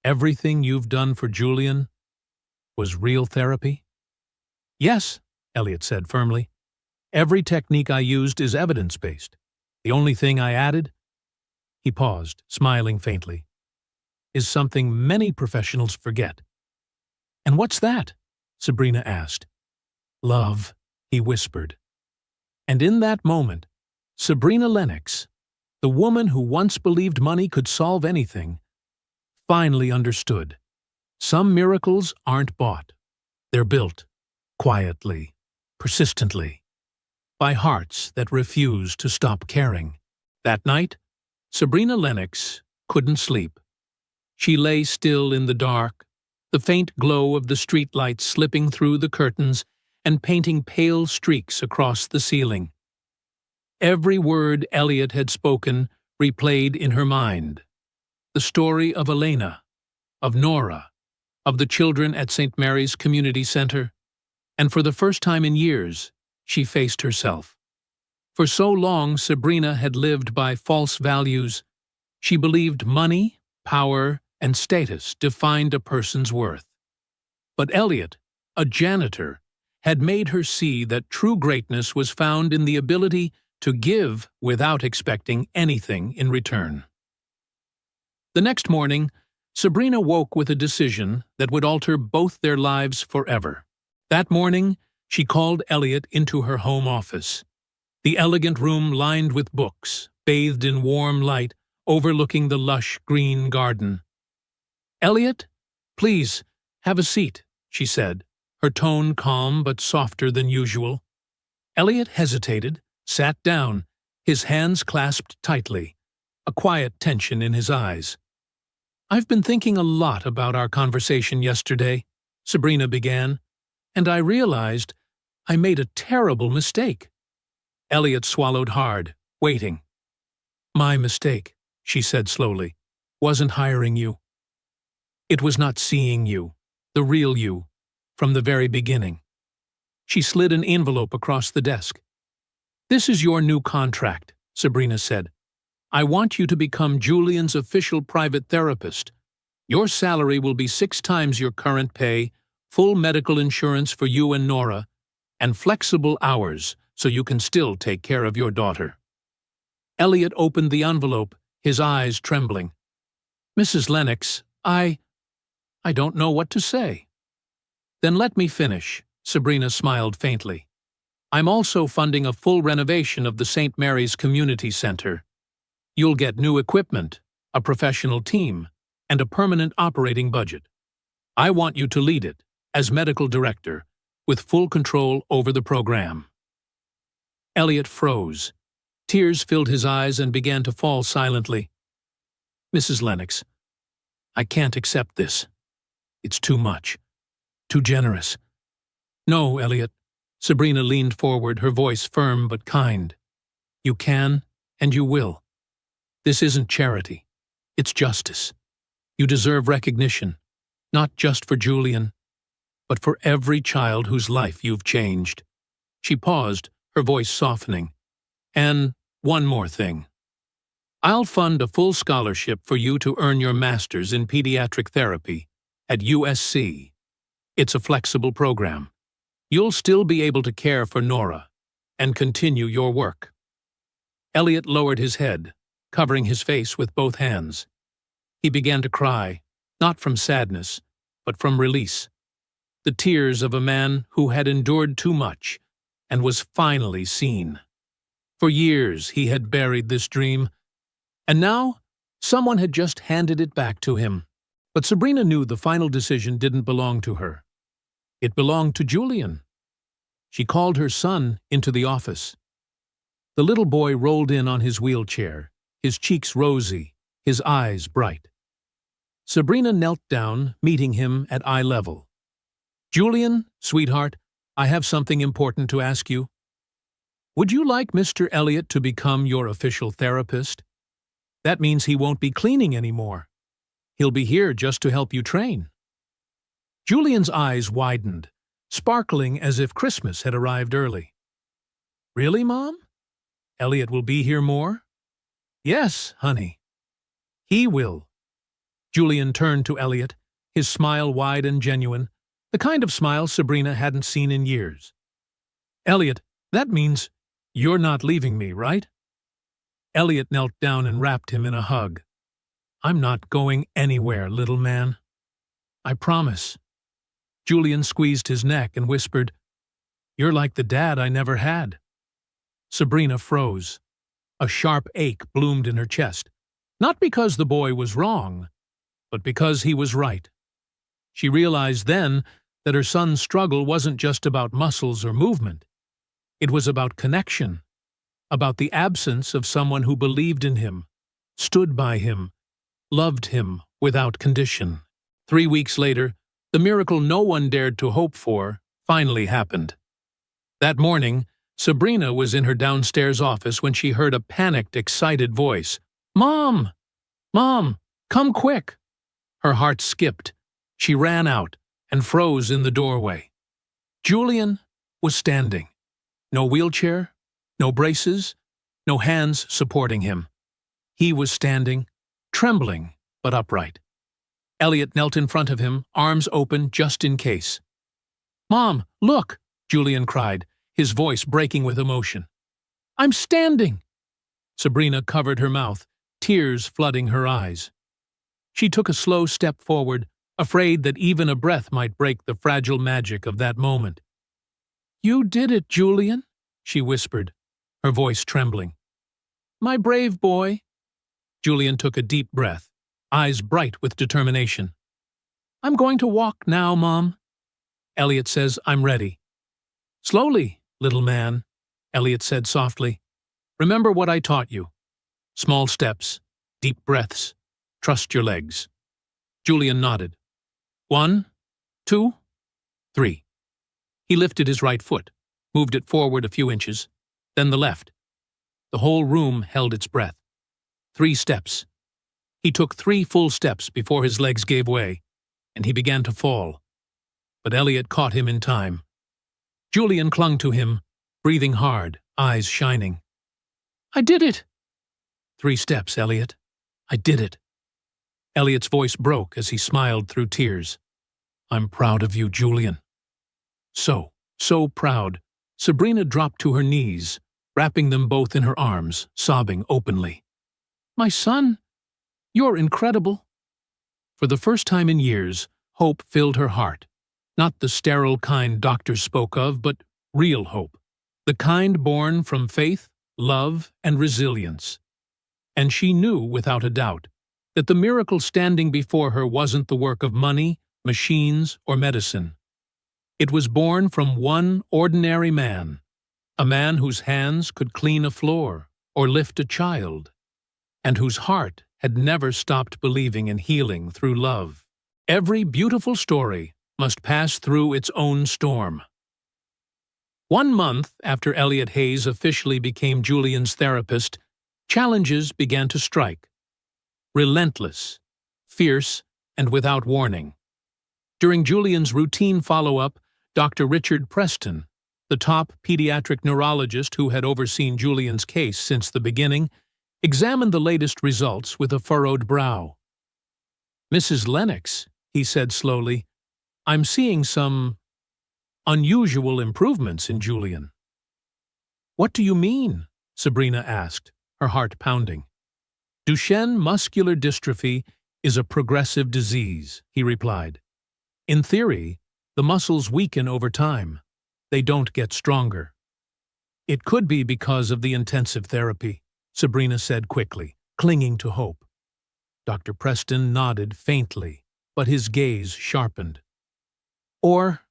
Speaker 1: "everything you've done for Julian was real therapy?" "Yes," Elliot said firmly. "Every technique I used is evidence-based. The only thing I added," he paused, smiling faintly, "is something many professionals forget." "And what's that?" Sabrina asked. "Love," he whispered. And in that moment, Sabrina Lennox, the woman who once believed money could solve anything, finally understood. Some miracles aren't bought. They're built, quietly, persistently, by hearts that refuse to stop caring. That night, Sabrina Lennox couldn't sleep. She lay still in the dark, the faint glow of the streetlights slipping through the curtains and painting pale streaks across the ceiling. Every word Elliot had spoken replayed in her mind. The story of Elena, of Nora, of the children at St. Mary's Community Center, and for the first time in years, she faced herself. For so long, Sabrina had lived by false values. She believed money, power, and status defined a person's worth. But Elliot, a janitor, had made her see that true greatness was found in the ability to give without expecting anything in return. The next morning, Sabrina woke with a decision that would alter both their lives forever. That morning, she called Elliot into her home office. The elegant room lined with books, bathed in warm light, overlooking the lush green garden. "Elliot, please, have a seat," she said, her tone calm but softer than usual. Elliot hesitated, sat down, his hands clasped tightly, a quiet tension in his eyes. "I've been thinking a lot about our conversation yesterday," Sabrina began, "and I realized I made a terrible mistake." Elliot swallowed hard, waiting. "My mistake," she said slowly, "wasn't hiring you. It was not seeing you, the real you, from the very beginning." She slid an envelope across the desk. "This is your new contract," Sabrina said. "I want you to become Julian's official private therapist. Your salary will be 6 times your current pay, full medical insurance for you and Nora, and flexible hours so you can still take care of your daughter." Elliot opened the envelope, his eyes trembling. "Mrs. Lennox, I don't know what to say." "Then let me finish," Sabrina smiled faintly. "I'm also funding a full renovation of the St. Mary's Community Center. You'll get new equipment, a professional team, and a permanent operating budget. I want you to lead it, as medical director, with full control over the program." Elliot froze. Tears filled his eyes and began to fall silently. "Mrs. Lennox, I can't accept this. It's too much. Too generous." "No, Elliot." Sabrina leaned forward, her voice firm but kind. "You can, and you will. This isn't charity. It's justice. You deserve recognition, not just for Julian, but for every child whose life you've changed." She paused, her voice softening. "And one more thing. I'll fund a full scholarship for you to earn your master's in pediatric therapy at USC. It's a flexible program. You'll still be able to care for Nora and continue your work." Elliot lowered his head, covering his face with both hands. He began to cry, not from sadness, but from release. The tears of a man who had endured too much and was finally seen. For years he had buried this dream, and now someone had just handed it back to him. But Sabrina knew the final decision didn't belong to her. It belonged to Julian. She called her son into the office. The little boy rolled in on his wheelchair, his cheeks rosy, his eyes bright. Sabrina knelt down, meeting him at eye level. "Julian, sweetheart, I have something important to ask you. Would you like Mr. Elliot to become your official therapist? That means he won't be cleaning anymore. He'll be here just to help you train." Julian's eyes widened, sparkling as if Christmas had arrived early. "Really, Mom? Elliot will be here more?" "Yes, honey. He will." Julian turned to Elliot, his smile wide and genuine, the kind of smile Sabrina hadn't seen in years. "Elliot, that means you're not leaving me, right?" Elliot knelt down and wrapped him in a hug. "I'm not going anywhere, little man. I promise." Julian squeezed his neck and whispered, "You're like the dad I never had." Sabrina froze. A sharp ache bloomed in her chest, not because the boy was wrong, but because he was right. She realized then that her son's struggle wasn't just about muscles or movement. It was about connection, about the absence of someone who believed in him, stood by him, loved him without condition. 3 weeks later, the miracle no one dared to hope for finally happened. That morning, Sabrina was in her downstairs office when she heard a panicked, excited voice. "Mom! Mom! Come quick!" Her heart skipped. She ran out and froze in the doorway. Julian was standing. No wheelchair, no braces, no hands supporting him. He was standing, trembling but upright. Elliot knelt in front of him, arms open just in case. "Mom, look!" Julian cried, his voice breaking with emotion. "I'm standing!" Sabrina covered her mouth, tears flooding her eyes. She took a slow step forward, afraid that even a breath might break the fragile magic of that moment. "You did it, Julian," she whispered, her voice trembling. "My brave boy." Julian took a deep breath, eyes bright with determination. "I'm going to walk now, Mom. Elliot says I'm ready." "Slowly, little man," Elliot said softly. "Remember what I taught you. Small steps, deep breaths, trust your legs." Julian nodded. 1, 2, 3. He lifted his right foot, moved it forward a few inches, then the left. The whole room held its breath. 3 steps. He took 3 full steps before his legs gave way, and he began to fall. But Elliot caught him in time. Julian clung to him, breathing hard, eyes shining. "I did it!" 3 steps, Elliot. "I did it." Elliot's voice broke as he smiled through tears. "I'm proud of you, Julian." So proud. Sabrina dropped to her knees, wrapping them both in her arms, sobbing openly. "My son, you're incredible." For the first time in years, hope filled her heart. Not the sterile kind doctors spoke of, but real hope. The kind born from faith, love, and resilience. And she knew, without a doubt, that the miracle standing before her wasn't the work of money, machines, or medicine. It was born from one ordinary man, a man whose hands could clean a floor or lift a child, and whose heart had never stopped believing in healing through love. Every beautiful story must pass through its own storm. 1 month after Elliot Hayes officially became Julian's therapist, challenges began to strike. Relentless, fierce, and without warning. During Julian's routine follow-up, Dr. Richard Preston, the top pediatric neurologist who had overseen Julian's case since the beginning, examined the latest results with a furrowed brow. "Mrs. Lennox," he said slowly, "I'm seeing some unusual improvements in Julian." "What do you mean?" Sabrina asked, her heart pounding. "Duchenne muscular dystrophy is a progressive disease," he replied. "In theory, the muscles weaken over time. They don't get stronger." "It could be because of the intensive therapy," Sabrina said quickly, clinging to hope. Dr. Preston nodded faintly, but his gaze sharpened. "Or,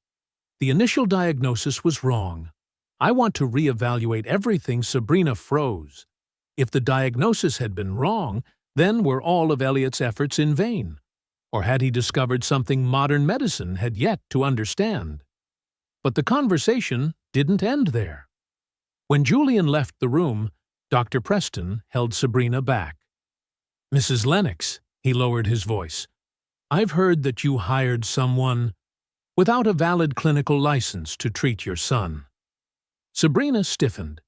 Speaker 1: the initial diagnosis was wrong. I want to reevaluate everything." Sabrina froze. If the diagnosis had been wrong, then were all of Elliot's efforts in vain? Or had he discovered something modern medicine had yet to understand? But the conversation didn't end there. When Julian left the room, Dr. Preston held Sabrina back. "Mrs. Lennox," he lowered his voice, "I've heard that you hired someone without a valid clinical license to treat your son." Sabrina stiffened.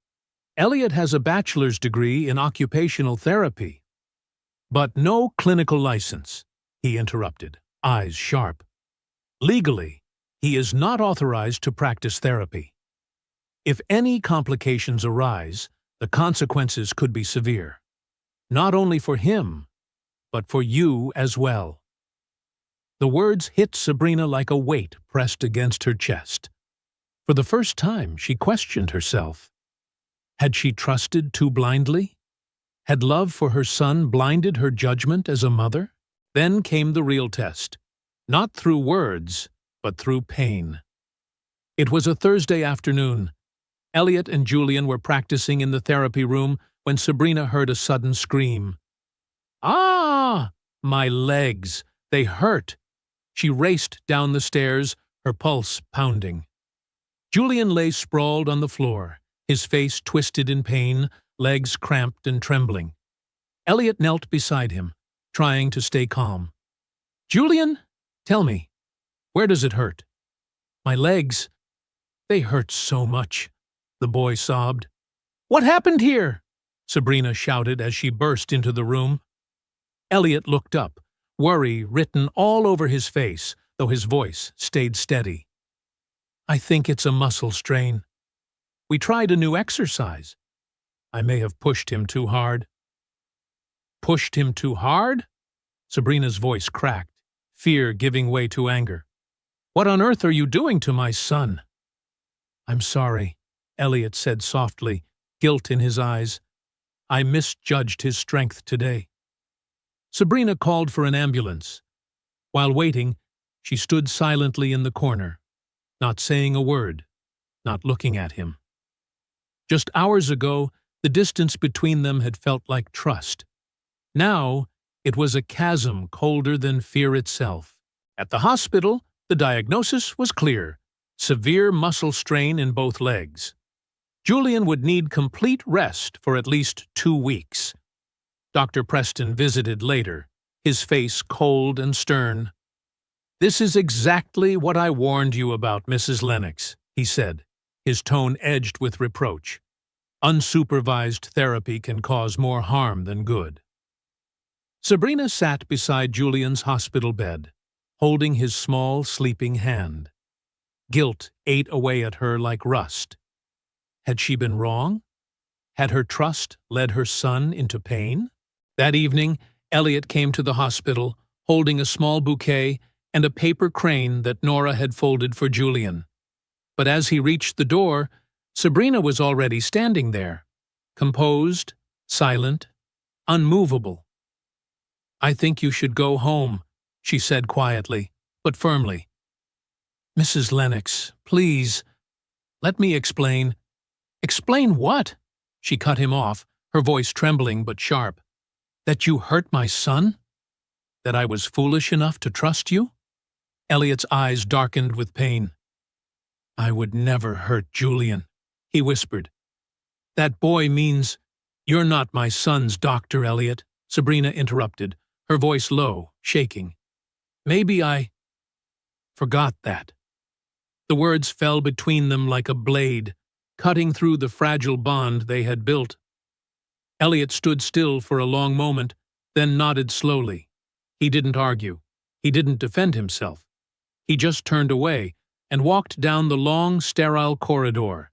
Speaker 1: "Elliot has a bachelor's degree in occupational therapy." "But no clinical license," he interrupted, eyes sharp. "Legally, he is not authorized to practice therapy. If any complications arise, the consequences could be severe. Not only for him, but for you as well." The words hit Sabrina like a weight pressed against her chest. For the first time, she questioned herself. Had she trusted too blindly? Had love for her son blinded her judgment as a mother? Then came the real test, not through words, but through pain. It was a Thursday afternoon. Elliot and Julian were practicing in the therapy room when Sabrina heard a sudden scream. "Ah! My legs! They hurt!" She raced down the stairs, her pulse pounding. Julian lay sprawled on the floor, his face twisted in pain, legs cramped and trembling. Elliot knelt beside him, trying to stay calm. "Julian, tell me, where does it hurt?" "My legs. They hurt so much," the boy sobbed. "What happened here?" Sabrina shouted as she burst into the room. Elliot looked up, worry written all over his face, though his voice stayed steady. "I think it's a muscle strain. We tried a new exercise. I may have pushed him too hard." "Pushed him too hard?" Sabrina's voice cracked, fear giving way to anger. "What on earth are you doing to my son?" "I'm sorry," Elliot said softly, guilt in his eyes. "I misjudged his strength today." Sabrina called for an ambulance. While waiting, she stood silently in the corner, not saying a word, not looking at him. Just hours ago, the distance between them had felt like trust. Now, it was a chasm colder than fear itself. At the hospital, the diagnosis was clear: severe muscle strain in both legs. Julian would need complete rest for at least 2 weeks. Dr. Preston visited later, his face cold and stern. "This is exactly what I warned you about, Mrs. Lennox," he said, his tone edged with reproach. "Unsupervised therapy can cause more harm than good." Sabrina sat beside Julian's hospital bed, holding his small, sleeping hand. Guilt ate away at her like rust. Had she been wrong? Had her trust led her son into pain? That evening, Elliot came to the hospital, holding a small bouquet and a paper crane that Nora had folded for Julian. But as he reached the door, Sabrina was already standing there, composed, silent, unmovable. "I think you should go home," she said quietly, but firmly. "Mrs. Lennox, please, let me explain." "Explain what?" She cut him off, her voice trembling but sharp. "That you hurt my son? That I was foolish enough to trust you?" Elliot's eyes darkened with pain. "I would never hurt Julian," he whispered. "That boy means—" "You're not my son's doctor, Elliot," Sabrina interrupted, her voice low, shaking. "Maybe I forgot that." The words fell between them like a blade, cutting through the fragile bond they had built. Elliot stood still for a long moment, then nodded slowly. He didn't argue. He didn't defend himself. He just turned away and walked down the long, sterile corridor,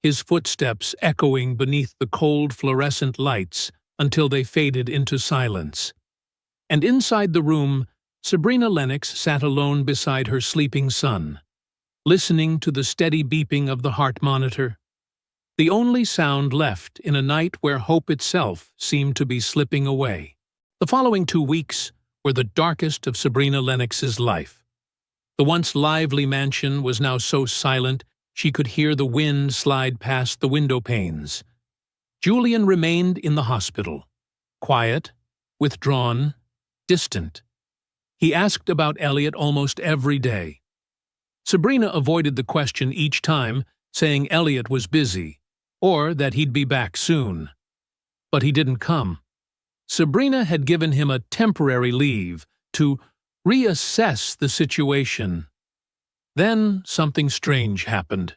Speaker 1: his footsteps echoing beneath the cold fluorescent lights until they faded into silence. And inside the room, Sabrina Lennox sat alone beside her sleeping son, listening to the steady beeping of the heart monitor, the only sound left in a night where hope itself seemed to be slipping away. The following 2 weeks were the darkest of Sabrina Lennox's life. The once lively mansion was now so silent she could hear the wind slide past the window panes. Julian remained in the hospital, quiet, withdrawn, distant. He asked about Elliot almost every day. Sabrina avoided the question each time, saying Elliot was busy, or that he'd be back soon. But he didn't come. Sabrina had given him a temporary leave to reassess the situation. Then something strange happened.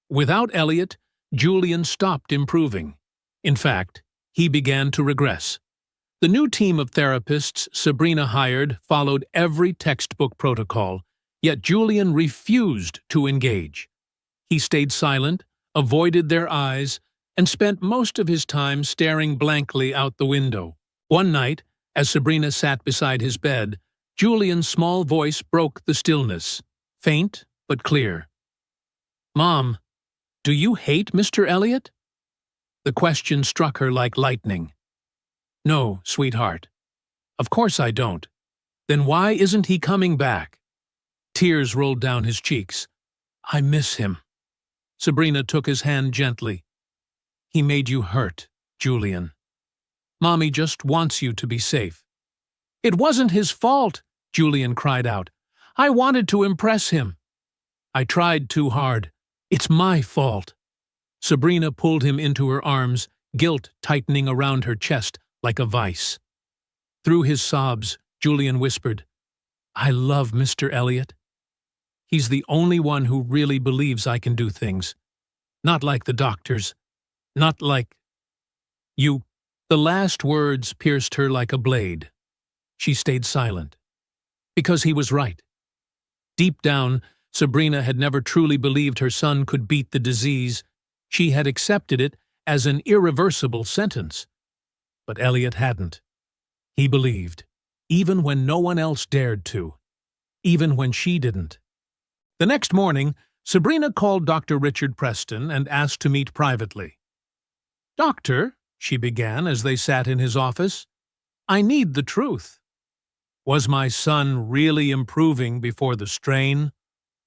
Speaker 1: Without Elliot, Julian stopped improving. In fact, he began to regress. The new team of therapists Sabrina hired followed every textbook protocol, yet Julian refused to engage. He stayed silent, avoided their eyes, and spent most of his time staring blankly out the window. One night, as Sabrina sat beside his bed, Julian's small voice broke the stillness, faint but clear. "Mom, do you hate Mr. Elliot?" The question struck her like lightning. "No, sweetheart. Of course I don't. Then why isn't he coming back?" Tears rolled down his cheeks. "I miss him." Sabrina took his hand gently. "He made you hurt, Julian. Mommy just wants you to be safe." "It wasn't his fault," Julian cried out. "I wanted to impress him." "I tried too hard. It's my fault. Sabrina pulled him into her arms, guilt tightening around her chest like a vice. Through his sobs, Julian whispered, I love Mr. Elliot. He's the only one who really believes I can do things. Not like the doctors. Not like you. The last words pierced her like a blade. She stayed silent. Because he was right. Deep down, Sabrina had never truly believed her son could beat the disease. She had accepted it as an irreversible sentence. But Elliot hadn't. He believed, even when no one else dared to. Even when she didn't. The next morning, Sabrina called Dr. Richard Preston and asked to meet privately. Doctor, she began as they sat in his office, I need the truth. Was my son really improving before the strain?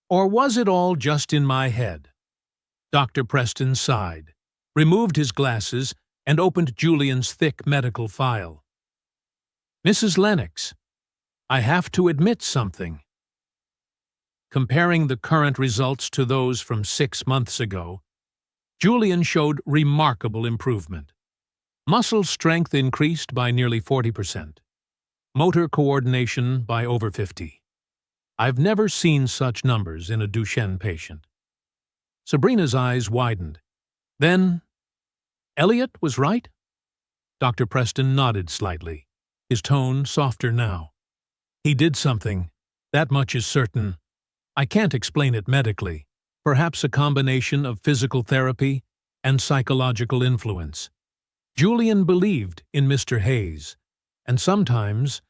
Speaker 1: Or was it all just in my head? Dr. Preston sighed, removed his glasses, and opened Julian's thick medical file. Mrs. Lennox, I have to admit something. Comparing the current results to those from 6 months ago, Julian showed remarkable improvement. Muscle strength increased by nearly 40%. Motor coordination by over 50%. I've never seen such numbers in a Duchenne patient. Sabrina's eyes widened. Then, Elliot was right? Dr. Preston nodded slightly, his tone softer now. He did something. That much is certain. I can't explain it medically. Perhaps a combination of physical therapy and psychological influence. Julian believed in Mr. Hayes, and sometimes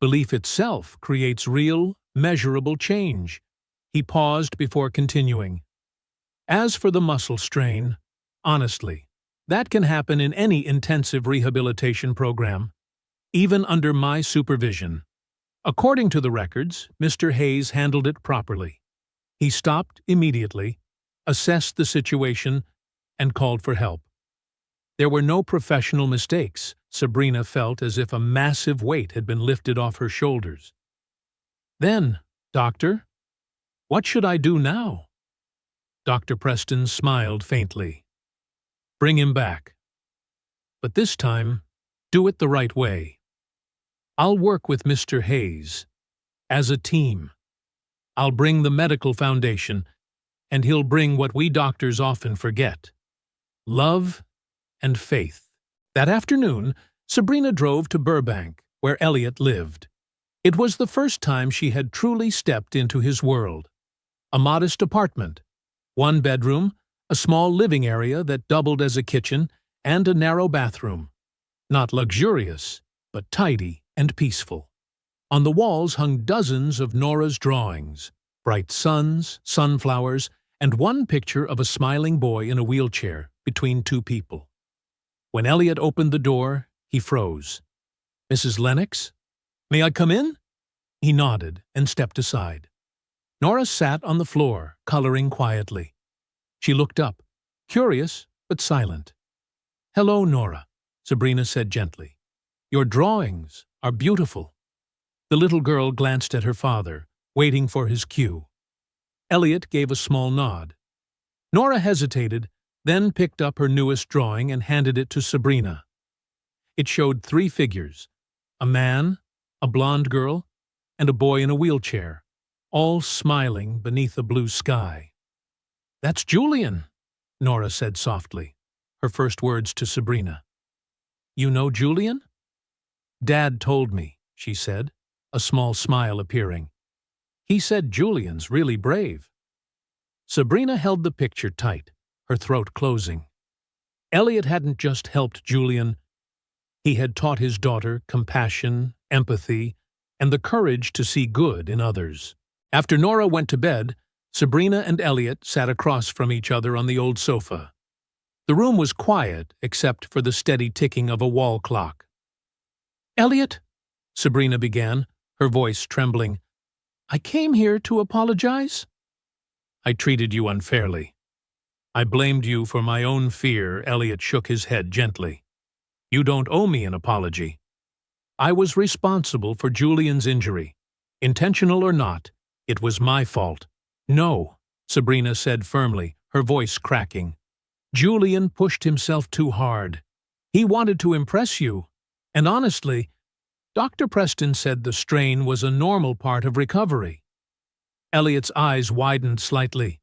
Speaker 1: belief itself creates real, measurable change. He paused before continuing. As for the muscle strain, honestly, that can happen in any intensive rehabilitation program, even under my supervision. According to the records, Mr. Hayes handled it properly. He stopped immediately, assessed the situation, and called for help. There were no professional mistakes. Sabrina felt as if a massive weight had been lifted off her shoulders. Then, Doctor, what should I do now? Dr. Preston smiled faintly. Bring him back. But this time, do it the right way. I'll work with Mr. Hayes. As a team. I'll bring the medical foundation, and he'll bring what we doctors often forget. Love and faith. That afternoon, Sabrina drove to Burbank, where Elliot lived. It was the first time she had truly stepped into his world. A modest apartment, 1 bedroom, a small living area that doubled as a kitchen, and a narrow bathroom. Not luxurious, but tidy and peaceful. On the walls hung dozens of Nora's drawings, bright suns, sunflowers, and one picture of a smiling boy in a wheelchair between 2 people. When Elliot opened the door, he froze. Mrs. Lennox? May I come in? He nodded and stepped aside. Nora sat on the floor, coloring quietly. She looked up, curious but silent. Hello, Nora, Sabrina said gently. Your drawings are beautiful. The little girl glanced at her father, waiting for his cue. Elliot gave a small nod. Nora hesitated, then picked up her newest drawing and handed it to Sabrina. It showed 3 figures, a man, a blonde girl, and a boy in a wheelchair, all smiling beneath a blue sky. That's Julian, Nora said softly, her first words to Sabrina. You know Julian? Dad told me, she said, a small smile appearing. He said Julian's really brave. Sabrina held the picture tight, her throat closing. Elliot hadn't just helped Julian. He had taught his daughter compassion, empathy, and the courage to see good in others. After Nora went to bed, Sabrina and Elliot sat across from each other on the old sofa. The room was quiet except for the steady ticking of a wall clock. Elliot, Sabrina began, her voice trembling, I came here to apologize. I treated you unfairly. I blamed you for my own fear. Elliot shook his head gently. You don't owe me an apology. I was responsible for Julian's injury. Intentional or not, it was my fault. No, Sabrina said firmly, her voice cracking. "Julian pushed himself too hard. He wanted to impress you. And honestly, Dr. Preston said the strain was a normal part of recovery." Elliot's eyes widened slightly.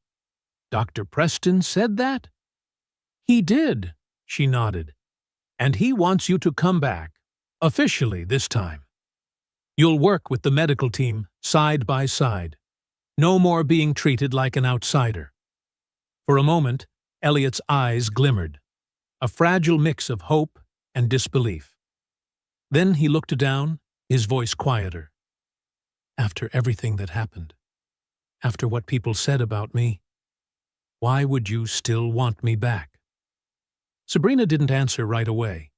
Speaker 1: "Dr. Preston said that?" "He did," she nodded. "And he wants you to come back, officially this time. You'll work with the medical team, side by side. No more being treated like an outsider." For a moment, Elliot's eyes glimmered, a fragile mix of hope and disbelief. Then he looked down, his voice quieter. "After everything that happened, after what people said about me, why would you still want me back?" Sabrina didn't answer right away.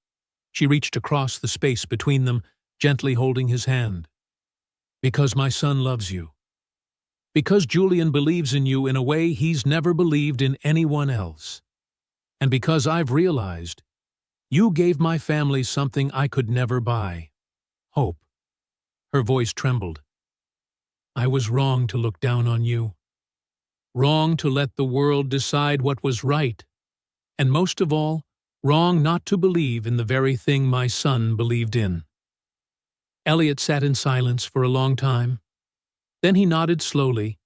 Speaker 1: She reached across the space between them, gently holding his hand. "Because my son loves you. Because Julian believes in you in a way he's never believed in anyone else. And because I've realized you gave my family something I could never buy. Hope." Her voice trembled. "I was wrong to look down on you. Wrong to let the world decide what was right. And most of all, wrong not to believe in the very thing my son believed in." Elliot sat in silence for a long time. Then he nodded slowly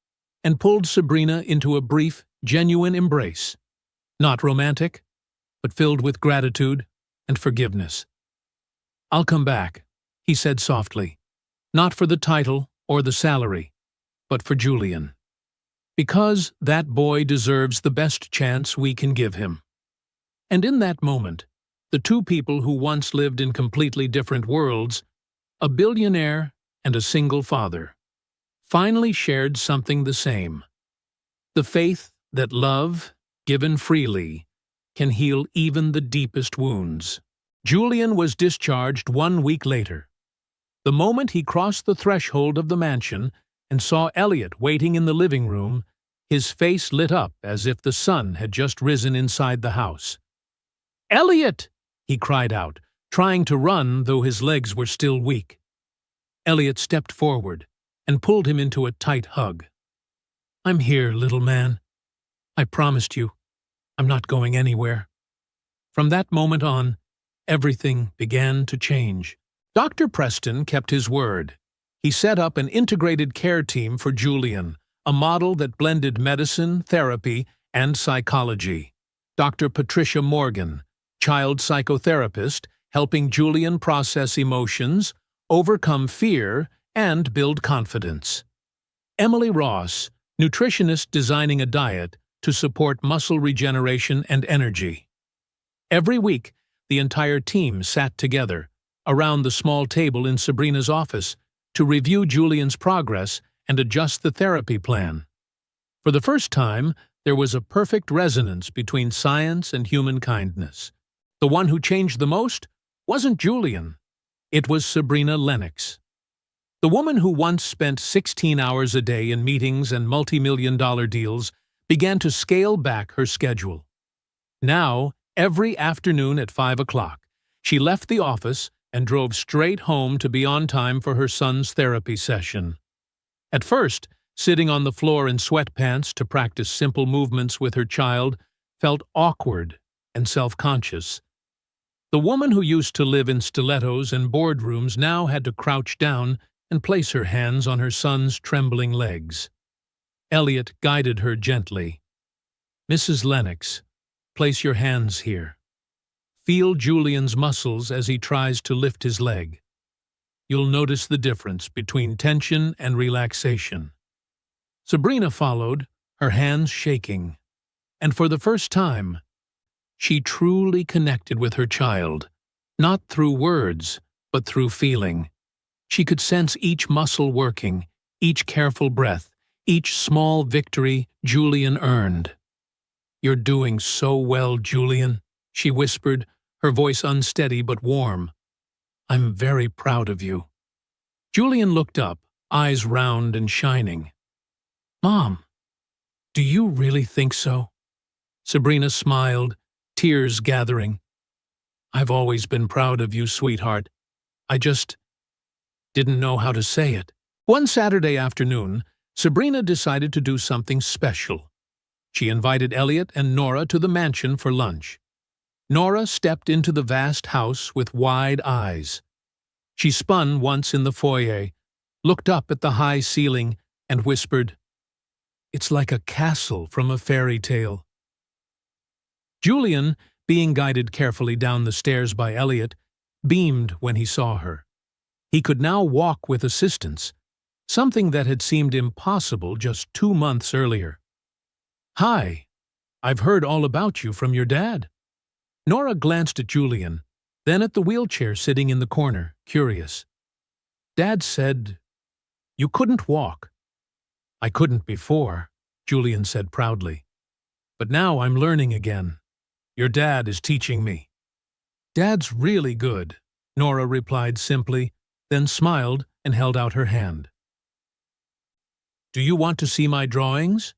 Speaker 1: and pulled Sabrina into a brief, genuine embrace. Not romantic, but filled with gratitude and forgiveness. "I'll come back," he said softly. "Not for the title or the salary, but for Julian. Because that boy deserves the best chance we can give him." And in that moment, the two people who once lived in completely different worlds, a billionaire and a single father, finally shared something the same: the faith that love, given freely, can heal even the deepest wounds. Julian was discharged 1 week later. The moment he crossed the threshold of the mansion and saw Elliot waiting in the living room, his face lit up as if the sun had just risen inside the house. "Elliot!" he cried out, trying to run though his legs were still weak. Elliot stepped forward and pulled him into a tight hug. "I'm here, little man. I promised you. I'm not going anywhere." From that moment on, everything began to change. Dr. Preston kept his word. He set up an integrated care team for Julian, a model that blended medicine, therapy, and psychology. Dr. Patricia Morgan, child psychotherapist, helping Julian process emotions, overcome fear, and build confidence. Emily Ross, nutritionist designing a diet to support muscle regeneration and energy. Every week, the entire team sat together, around the small table in Sabrina's office, to review Julian's progress and adjust the therapy plan. For the first time, there was a perfect resonance between science and human kindness. The one who changed the most wasn't Julian. It was Sabrina Lennox. The woman who once spent 16 hours a day in meetings and multi-million-dollar deals began to scale back her schedule. Now, every afternoon at 5 o'clock, she left the office and drove straight home to be on time for her son's therapy session. At first, sitting on the floor in sweatpants to practice simple movements with her child felt awkward and self-conscious. The woman who used to live in stilettos and boardrooms now had to crouch down and place her hands on her son's trembling legs. Elliot guided her gently. "Mrs. Lennox, place your hands here. Feel Julian's muscles as he tries to lift his leg. You'll notice the difference between tension and relaxation." Sabrina followed, her hands shaking. And for the first time, she truly connected with her child, not through words, but through feeling. She could sense each muscle working, each careful breath, each small victory Julian earned. "You're doing so well, Julian," she whispered, her voice unsteady but warm. "I'm very proud of you." Julian looked up, eyes round and shining. "Mom, do you really think so?" Sabrina smiled, tears gathering. "I've always been proud of you, sweetheart. I just didn't know how to say it." One Saturday afternoon, Sabrina decided to do something special. She invited Elliot and Nora to the mansion for lunch. Nora stepped into the vast house with wide eyes. She spun once in the foyer, looked up at the high ceiling, and whispered, "It's like a castle from a fairy tale." Julian, being guided carefully down the stairs by Elliot, beamed when he saw her. He could now walk with assistance, something that had seemed impossible just 2 months earlier. "Hi, I've heard all about you from your dad." Nora glanced at Julian, then at the wheelchair sitting in the corner, curious. "Dad said you couldn't walk." "I couldn't before," Julian said proudly. "But now I'm learning again. Your dad is teaching me." "Dad's really good," Nora replied simply, then smiled and held out her hand. "Do you want to see my drawings?"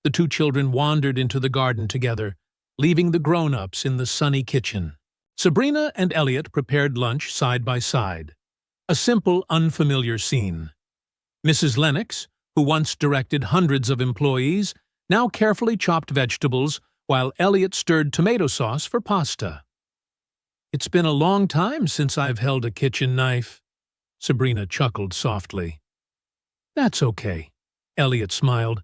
Speaker 1: The two children wandered into the garden together, leaving the grown-ups in the sunny kitchen. Sabrina and Elliot prepared lunch side by side. A simple, unfamiliar scene. Mrs. Lennox, who once directed hundreds of employees, now carefully chopped vegetables, while Elliot stirred tomato sauce for pasta. "It's been a long time since I've held a kitchen knife," Sabrina chuckled softly. "That's okay," Elliot smiled.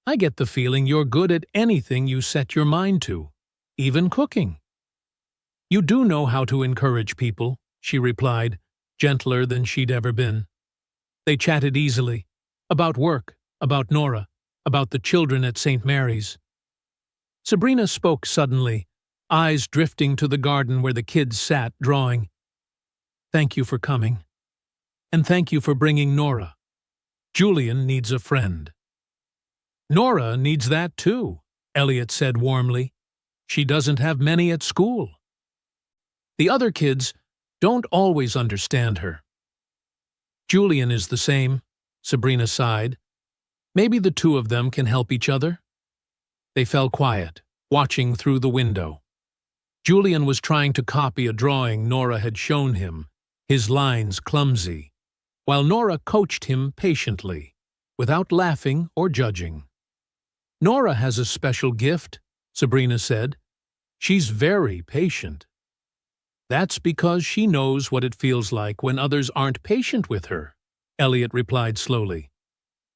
Speaker 1: "I get the feeling you're good at anything you set your mind to, even cooking." "You do know how to encourage people," she replied, gentler than she'd ever been. They chatted easily, about work, about Nora, about the children at St. Mary's. Sabrina spoke suddenly, eyes drifting to the garden where the kids sat drawing. "Thank you for coming. And thank you for bringing Nora. Julian needs a friend." "Nora needs that too," Elliot said warmly. "She doesn't have many at school." "The other kids don't always understand her." "Julian is the same," Sabrina sighed. "Maybe the two of them can help each other." They fell quiet, watching through the window. Julian was trying to copy a drawing Nora had shown him, his lines clumsy, while Nora coached him patiently, without laughing or judging. "Nora has a special gift," Sabrina said. "She's very patient." "That's because she knows what it feels like when others aren't patient with her," Elliot replied slowly.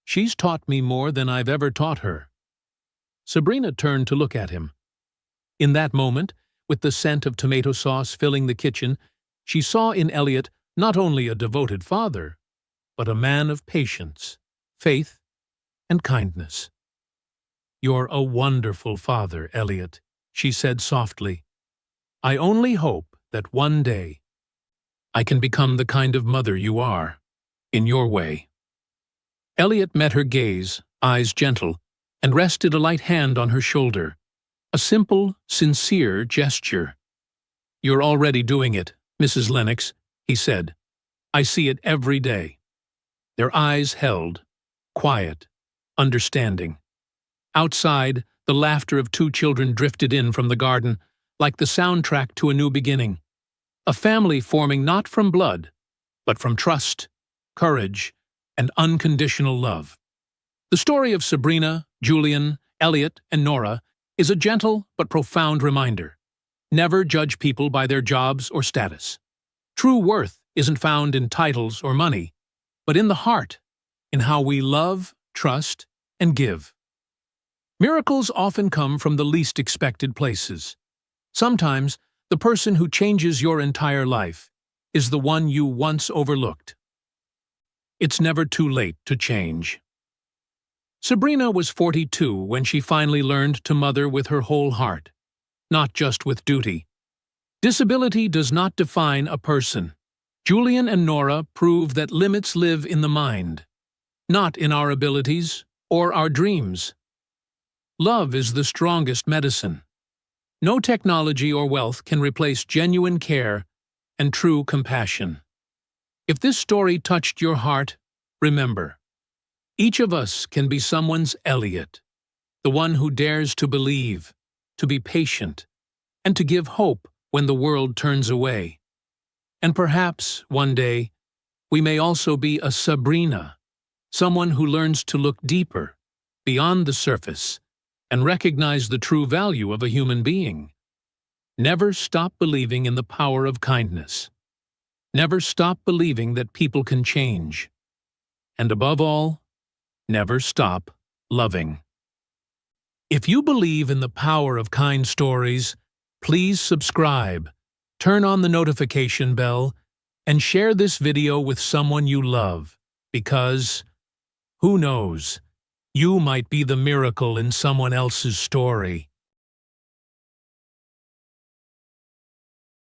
Speaker 1: "She's taught me more than I've ever taught her." Sabrina turned to look at him. In that moment, with the scent of tomato sauce filling the kitchen, she saw in Elliot not only a devoted father, but a man of patience, faith, and kindness. "You're a wonderful father, Elliot," she said softly. "I only hope that one day I can become the kind of mother you are, in your way." Elliot met her gaze, eyes gentle, and rested a light hand on her shoulder. A simple, sincere gesture. "You're already doing it, Mrs. Lennox," he said. "I see it every day." Their eyes held, quiet, understanding. Outside, the laughter of two children drifted in from the garden, like the soundtrack to a new beginning. A family forming not from blood, but from trust, courage, and unconditional love. The story of Sabrina, Julian, Elliot, and Nora is a gentle but profound reminder. Never judge people by their jobs or status. True worth isn't found in titles or money, but in the heart, in how we love, trust, and give. Miracles often come from the least expected places. Sometimes, the person who changes your entire life is the one you once overlooked. It's never too late to change. Sabrina was 42 when she finally learned to mother with her whole heart, not just with duty. Disability does not define a person. Julian and Nora prove that limits live in the mind, not in our abilities or our dreams. Love is the strongest medicine. No technology or wealth can replace genuine care and true compassion. If this story touched your heart, remember, each of us can be someone's Elliot, the one who dares to believe, to be patient, and to give hope when the world turns away. And perhaps, one day, we may also be a Sabrina, someone who learns to look deeper, beyond the surface, and recognize the true value of a human being. Never stop believing in the power of kindness. Never stop believing that people can change. And above all, never stop loving. If you believe in the power of kind stories, please subscribe, turn on the notification bell, and share this video with someone you love, because, who knows, you might be the miracle in someone else's story.